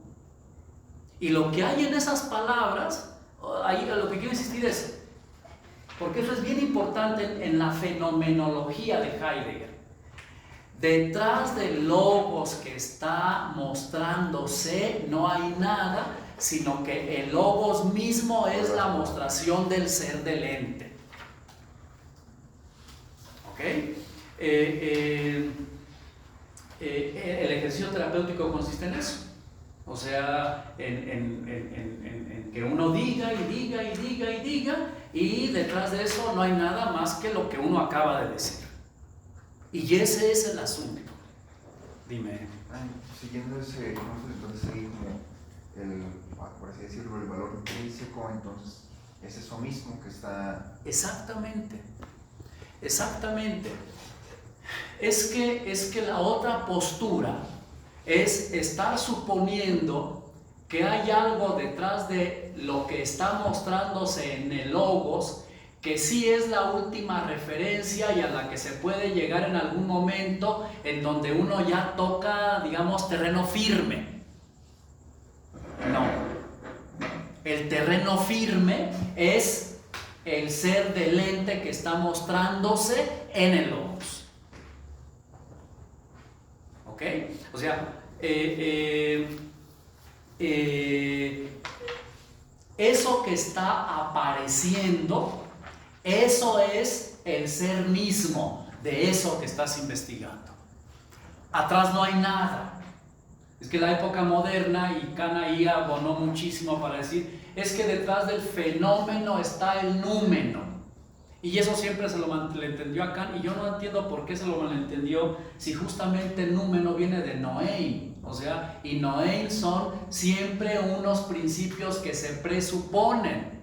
Speaker 1: Y lo que hay en esas palabras, ahí lo que quiero insistir es, porque eso es bien importante en la fenomenología de Heidegger. Detrás del logos que está mostrándose no hay nada, sino que el logos mismo es la mostración del ser del ente. ¿Ok? El ejercicio terapéutico consiste en eso. O sea, en que uno diga y diga y diga y diga, y detrás de eso no hay nada más que lo que uno acaba de decir. Y ese es el asunto. Dime.
Speaker 6: Siguiendo ese, entonces ahí como por así decirlo, el valor intrínseco, entonces es eso mismo que está...
Speaker 1: Exactamente. Es que la otra postura es estar suponiendo que hay algo detrás de lo que está mostrándose en el logos, que sí es la última referencia y a la que se puede llegar en algún momento en donde uno ya toca, digamos, terreno firme. No. El terreno firme es el ser del ente que está mostrándose en el logos. ¿Ok? O sea, eso que está apareciendo, eso es el ser mismo de eso que estás investigando. Atrás no hay nada. Es que la época moderna, y Kant ahí abonó muchísimo para decir, es que detrás del fenómeno está el númeno. Y eso siempre se lo malentendió a Kant, y yo no entiendo por qué se lo malentendió, si justamente el númeno viene de Noein. O sea, y Noein son siempre unos principios que se presuponen.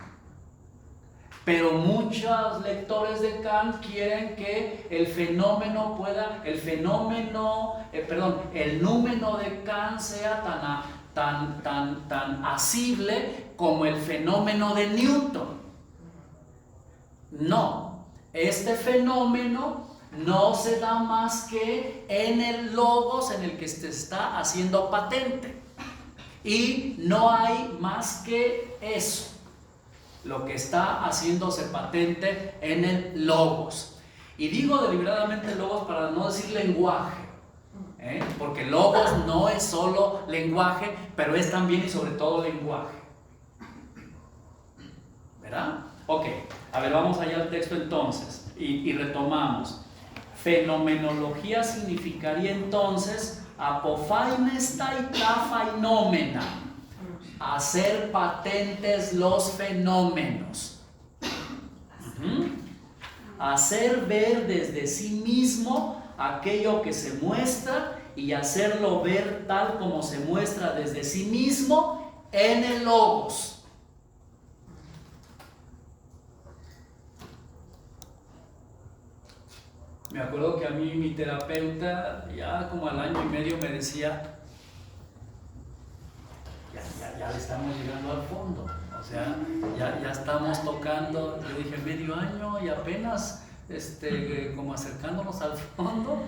Speaker 1: Pero muchos lectores de Kant quieren que el númeno de Kant sea tan asible como el fenómeno de Newton. No, este fenómeno no se da más que en el logos en el que se está haciendo patente. Y no hay más que eso, lo que está haciéndose patente en el logos. Y digo deliberadamente logos para no decir lenguaje, porque logos no es solo lenguaje, pero es también y sobre todo lenguaje. ¿Verdad? Ok, a ver, vamos allá al texto entonces y retomamos. Fenomenología significaría entonces apofainestai ta fainomena, hacer patentes los fenómenos. Hacer ver desde sí mismo aquello que se muestra y hacerlo ver tal como se muestra desde sí mismo en el logos. Me acuerdo que a mí mi terapeuta ya como al año y medio me decía, ya le estamos llegando al fondo, o sea, ya estamos tocando. Yo dije medio año y apenas como acercándonos al fondo.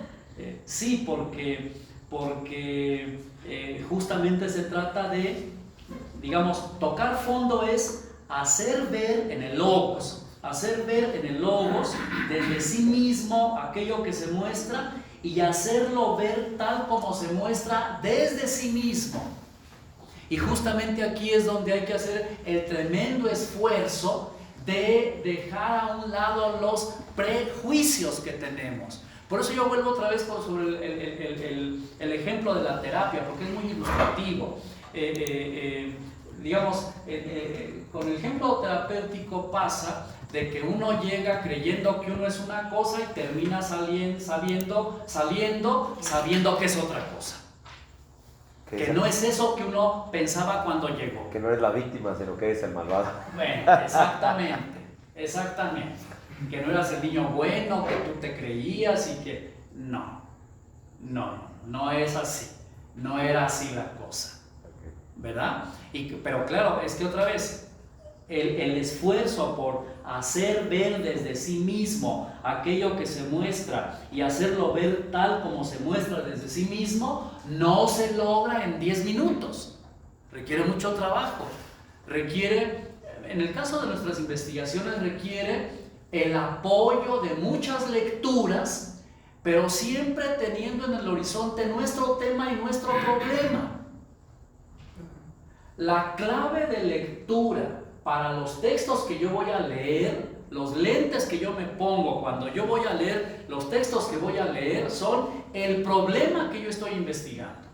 Speaker 1: Sí, porque justamente se trata de, digamos, tocar fondo es hacer ver en el logos. Hacer ver en el logos desde sí mismo aquello que se muestra y hacerlo ver tal como se muestra desde sí mismo. Y justamente aquí es donde hay que hacer el tremendo esfuerzo de dejar a un lado los prejuicios que tenemos. Por eso yo vuelvo otra vez sobre el ejemplo de la terapia, porque es muy ilustrativo. Digamos, con el ejemplo terapéutico pasa de que uno llega creyendo que uno es una cosa y termina sabiendo que es otra cosa. Que no es eso que uno pensaba cuando llegó.
Speaker 2: Que no eres la víctima, sino que eres el malvado.
Speaker 1: Bueno, exactamente. Que no eras el niño bueno, que tú te creías y que... No es así. No era así la cosa. ¿Verdad? Pero claro, es que otra vez, el esfuerzo por hacer ver desde sí mismo aquello que se muestra y hacerlo ver tal como se muestra desde sí mismo, no se logra en 10 minutos. Requiere mucho trabajo. En el caso de nuestras investigaciones, requiere el apoyo de muchas lecturas, pero siempre teniendo en el horizonte nuestro tema y nuestro problema. La clave de lectura para los textos que yo voy a leer, los lentes que yo me pongo cuando yo voy a leer los textos que voy a leer, son el problema que yo estoy investigando.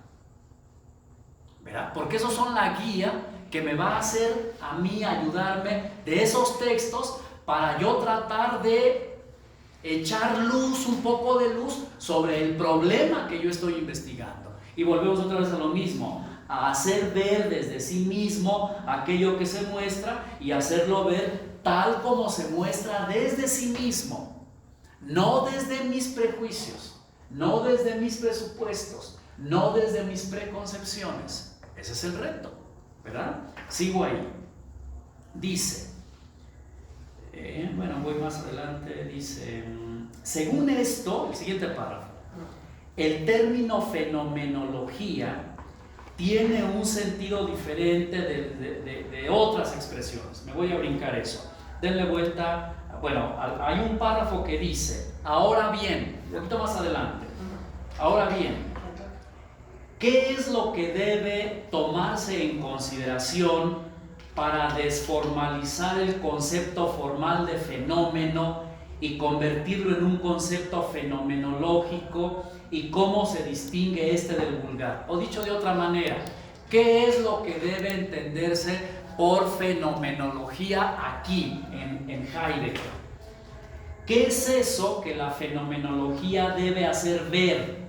Speaker 1: ¿Verdad? Porque esos son la guía que me va a hacer a mí ayudarme de esos textos para yo tratar de echar luz, un poco de luz sobre el problema que yo estoy investigando. Y volvemos otra vez a lo mismo, a hacer ver desde sí mismo aquello que se muestra y hacerlo ver tal como se muestra desde sí mismo, no desde mis prejuicios, no desde mis presupuestos, no desde mis preconcepciones. Ese es el reto, ¿verdad? Sigo ahí. Dice, voy más adelante, dice, según esto, el siguiente párrafo, el término fenomenología tiene un sentido diferente de otras expresiones. Me voy a brincar eso. Denle vuelta. Bueno, hay un párrafo que dice, ahora bien, un poquito más adelante, ahora bien, ¿qué es lo que debe tomarse en consideración para desformalizar el concepto formal de fenómeno y convertirlo en un concepto fenomenológico? ¿Y cómo se distingue este del vulgar? O dicho de otra manera, ¿qué es lo que debe entenderse por fenomenología aquí, en Heidegger? ¿Qué es eso que la fenomenología debe hacer ver?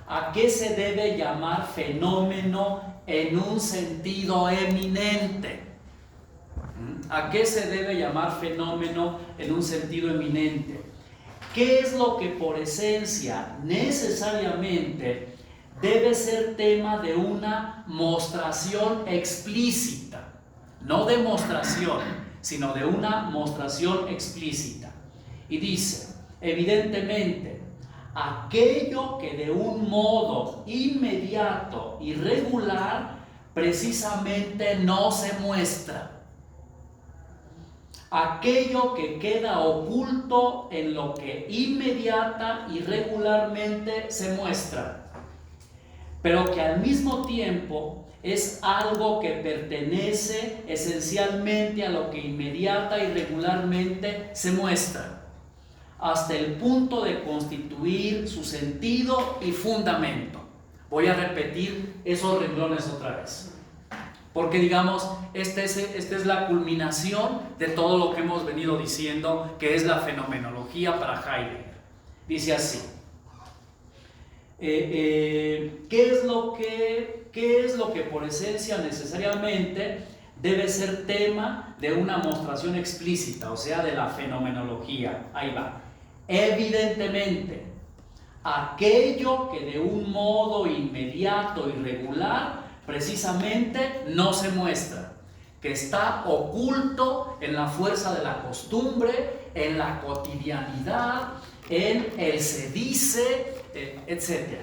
Speaker 1: ¿A qué se debe llamar fenómeno en un sentido eminente? ¿A qué se debe llamar fenómeno en un sentido eminente? ¿Qué es lo que por esencia necesariamente debe ser tema de una mostración explícita, no demostración, sino de una mostración explícita. Y dice, evidentemente, aquello que de un modo inmediato y regular precisamente no se muestra. Aquello que queda oculto en lo que inmediata y regularmente se muestra, pero que al mismo tiempo es algo que pertenece esencialmente a lo que inmediata y regularmente se muestra, hasta el punto de constituir su sentido y fundamento. Voy a repetir esos renglones otra vez, porque digamos, esta es la culminación de todo lo que hemos venido diciendo, que es la fenomenología para Heidegger. Dice así, ¿qué es lo que por esencia necesariamente debe ser tema de una mostración explícita, o sea, de la fenomenología? Ahí va. Evidentemente, aquello que de un modo inmediato y regular precisamente no se muestra, que está oculto en la fuerza de la costumbre, en la cotidianidad, en el se dice, etc.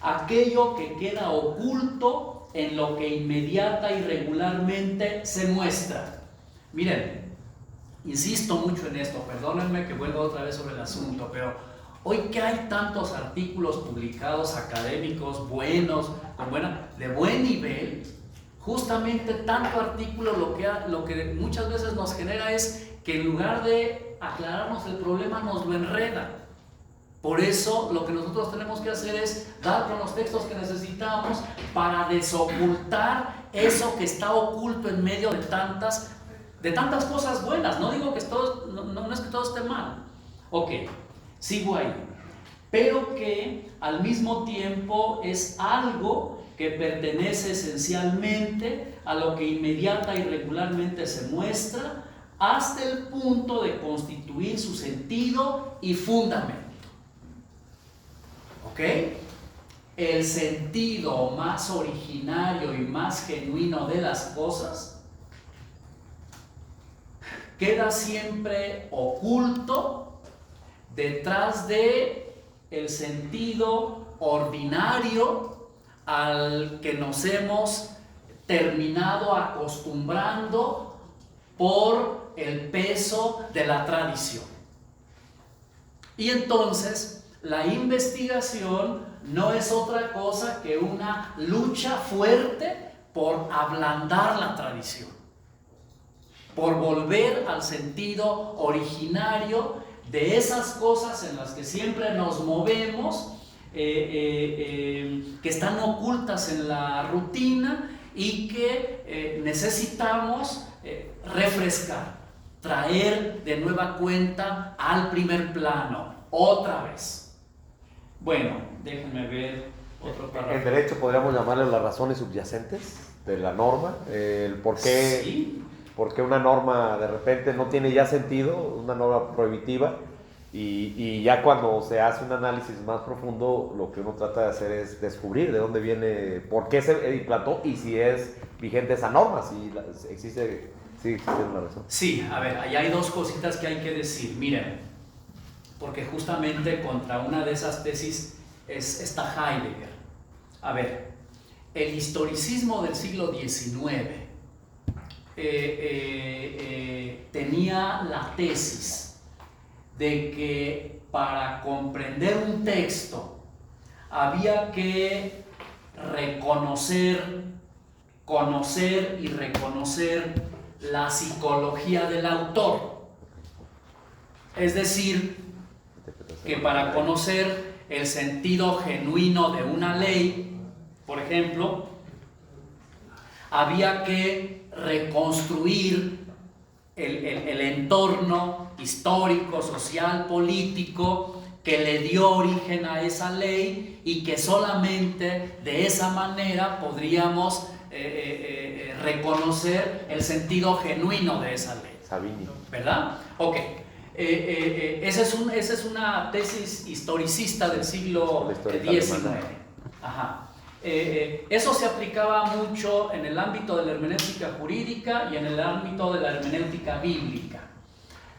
Speaker 1: Aquello que queda oculto en lo que inmediata y regularmente se muestra. Miren, insisto mucho en esto, perdónenme que vuelva otra vez sobre el asunto, pero hoy que hay tantos artículos publicados académicos buenos, de buen nivel, justamente tanto artículo lo que muchas veces nos genera es que en lugar de aclararnos el problema nos lo enreda. Por eso lo que nosotros tenemos que hacer es dar con los textos que necesitamos para desocultar eso que está oculto en medio de tantas cosas buenas. No digo que no es que todo esté mal. Ok, sigo ahí. Pero que al mismo tiempo es algo que pertenece esencialmente a lo que inmediata y regularmente se muestra, hasta el punto de constituir su sentido y fundamento. ¿Ok? El sentido más originario y más genuino de las cosas queda siempre oculto detrás de el sentido ordinario al que nos hemos terminado acostumbrando por el peso de la tradición. Y entonces la investigación no es otra cosa que una lucha fuerte por ablandar la tradición, por volver al sentido originario de esas cosas en las que siempre nos movemos, que están ocultas en la rutina y que necesitamos refrescar, traer de nueva cuenta al primer plano, otra vez. Bueno, déjenme ver otro párrafo.
Speaker 2: En derecho podríamos llamarle las razones subyacentes de la norma, el por qué,
Speaker 1: Sí.
Speaker 2: por qué una norma de repente no tiene ya sentido, una norma prohibitiva, y ya cuando se hace un análisis más profundo, lo que uno trata de hacer es descubrir de dónde viene, por qué se implantó y si es vigente esa norma, si existe una razón.
Speaker 1: Sí, a ver, ahí hay dos cositas que hay que decir. Miren, porque justamente contra una de esas tesis está Heidegger. A ver, el historicismo del siglo XIX tenía la tesis de que para comprender un texto había que conocer y reconocer la psicología del autor. Es decir, que para conocer el sentido genuino de una ley, por ejemplo, había que reconstruir el entorno histórico, social, político que le dio origen a esa ley, y que solamente de esa manera podríamos reconocer el sentido genuino de esa ley.
Speaker 2: Savigny.
Speaker 1: ¿Verdad? Ok. Esa es una tesis historicista del siglo XIX. Ajá. Eso se aplicaba mucho en el ámbito de la hermenéutica jurídica y en el ámbito de la hermenéutica bíblica.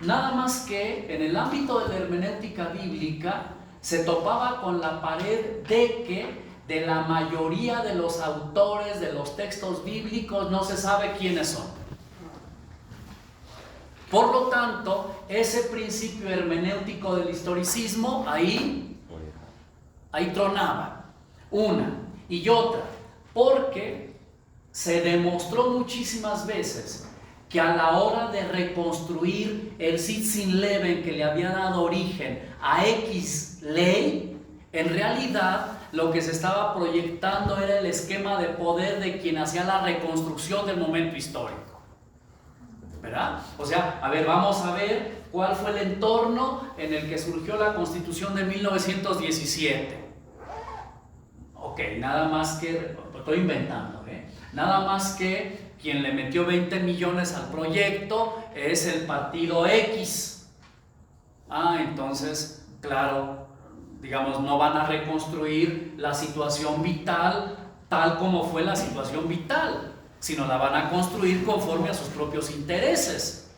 Speaker 1: Nada más que en el ámbito de la hermenéutica bíblica se topaba con la pared de que de la mayoría de los autores de los textos bíblicos no se sabe quiénes son. Por lo tanto, ese principio hermenéutico del historicismo ahí tronaba. Una y otra, porque se demostró muchísimas veces que a la hora de reconstruir el Sitz-in-Leben que le había dado origen a X ley, en realidad lo que se estaba proyectando era el esquema de poder de quien hacía la reconstrucción del momento histórico. ¿Verdad? O sea, a ver, vamos a ver cuál fue el entorno en el que surgió la Constitución de 1917. Ok, nada más que, estoy inventando, nada más que quien le metió 20 millones al proyecto es el partido X. Entonces, claro, digamos, no van a reconstruir la situación vital tal como fue la situación vital, sino la van a construir conforme a sus propios intereses.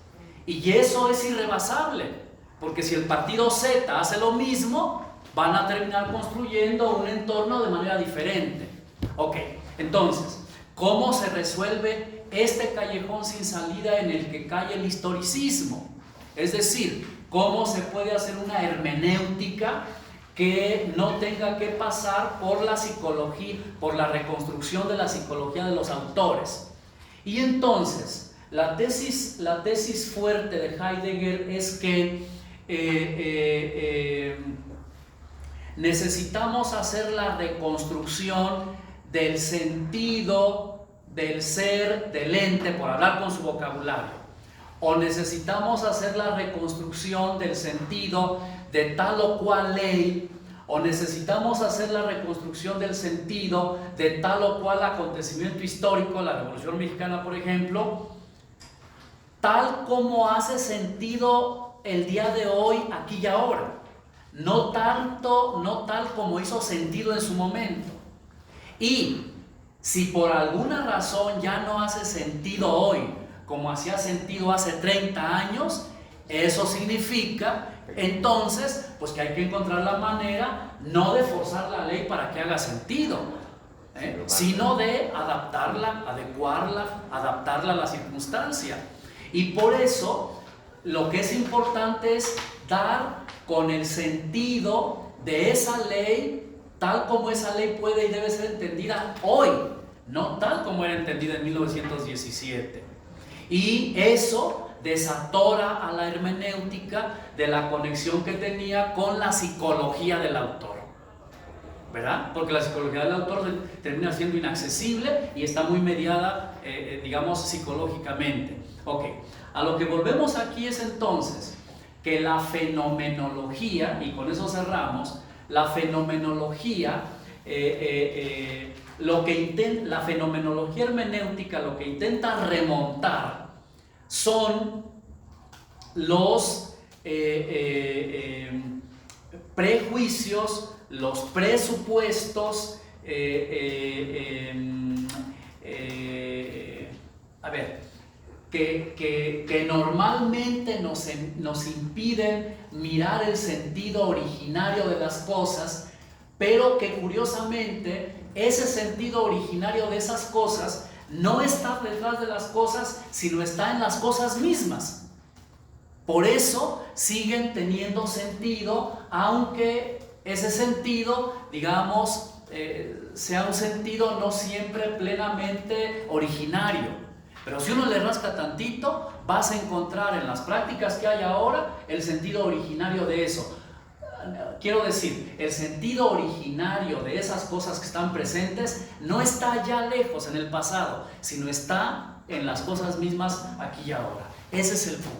Speaker 1: Y eso es irrebasable, porque si el partido Z hace lo mismo, van a terminar construyendo un entorno de manera diferente. Ok, entonces, ¿cómo se resuelve este callejón sin salida en el que cae el historicismo? Es decir, ¿cómo se puede hacer una hermenéutica que no tenga que pasar por la psicología, por la reconstrucción de la psicología de los autores? Y entonces, la tesis fuerte de Heidegger es que necesitamos hacer la reconstrucción del sentido del ser, del ente, por hablar con su vocabulario, o necesitamos hacer la reconstrucción del sentido de tal o cual ley, o necesitamos hacer la reconstrucción del sentido de tal o cual acontecimiento histórico, la Revolución Mexicana, por ejemplo, tal como hace sentido el día de hoy, aquí y ahora. No tal como hizo sentido en su momento. Y si por alguna razón ya no hace sentido hoy como hacía sentido hace 30 años, eso significa entonces pues que hay que encontrar la manera no de forzar la ley para que haga sentido, sino de adaptarla, adecuarla, adaptarla a la circunstancia. Y por eso lo que es importante es dar con el sentido de esa ley tal como esa ley puede y debe ser entendida hoy, no tal como era entendida en 1917. Y eso desatora a la hermenéutica de la conexión que tenía con la psicología del autor, ¿verdad? Porque la psicología del autor termina siendo inaccesible y está muy mediada, digamos, psicológicamente. Ok, a lo que volvemos aquí es entonces que la fenomenología, y con eso cerramos, la fenomenología, la fenomenología hermenéutica lo que intenta remontar son los prejuicios, los presupuestos, que normalmente nos impiden mirar el sentido originario de las cosas, pero que curiosamente ese sentido originario de esas cosas no está detrás de las cosas, sino está en las cosas mismas. Por eso siguen teniendo sentido, aunque ese sentido, digamos, sea un sentido no siempre plenamente originario. Pero si uno le rasca tantito, vas a encontrar en las prácticas que hay ahora el sentido originario de eso. Quiero decir, el sentido originario de esas cosas que están presentes no está allá lejos en el pasado, sino está en las cosas mismas aquí y ahora. Ese es el punto.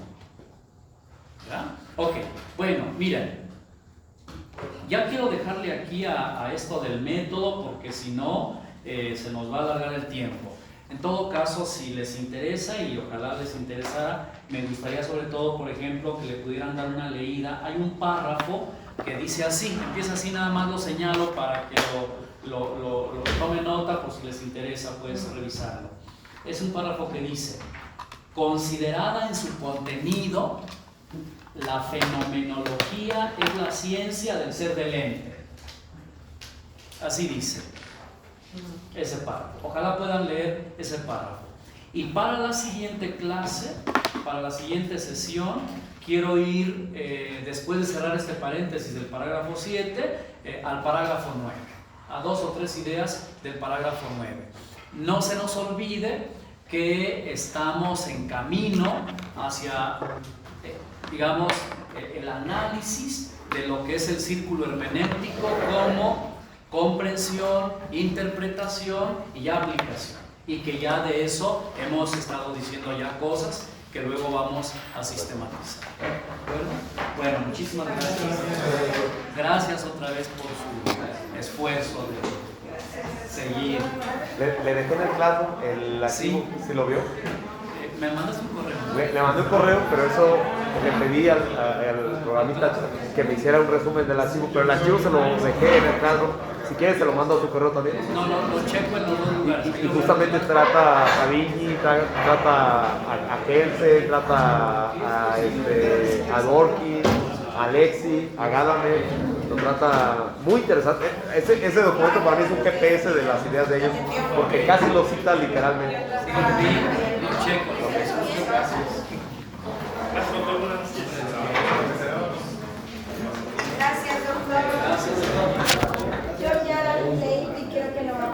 Speaker 1: ¿Verdad? Ok, bueno, miren, ya quiero dejarle aquí a esto del método, porque si no, se nos va a alargar el tiempo. En todo caso, si les interesa, y ojalá les interesara, me gustaría sobre todo, por ejemplo, que le pudieran dar una leída. Hay un párrafo que dice así, empieza así, nada más lo señalo para que lo tome nota por si les interesa, puedes revisarlo. Es un párrafo que dice: considerada en su contenido, la fenomenología es la ciencia del ser del ente. Así dice ese párrafo. Ojalá puedan leer ese párrafo. Y para la siguiente clase, para la siguiente sesión, quiero ir, después de cerrar este paréntesis del parágrafo 7, al parágrafo 9, a 2 o 3 ideas del parágrafo 9. No se nos olvide que estamos en camino hacia, digamos, el análisis de lo que es el círculo hermenéutico como comprensión, interpretación y aplicación. Y que ya de eso hemos estado diciendo ya cosas que luego vamos a sistematizar. Bueno, muchísimas gracias. Gracias otra vez por su esfuerzo de seguir.
Speaker 2: Le dejé en el claro el archivo, ¿sí lo vio?
Speaker 1: Me mandas un correo.
Speaker 2: Le mandé un correo, pero eso le pedí al programista que me hiciera un resumen del archivo, pero el archivo se lo dejé en el claro. Si quieres, se lo mando a su correo también.
Speaker 1: No, lo checo en los dos lugares.
Speaker 2: Y justamente trata a Vigny, trata a Kelsen, trata a Dworkin, a Alexi, a Gadamer. Lo trata muy interesante. Ese documento para mí es un GPS de las ideas de ellos, porque casi lo cita literalmente.
Speaker 1: Sí, lo checo. Gracias.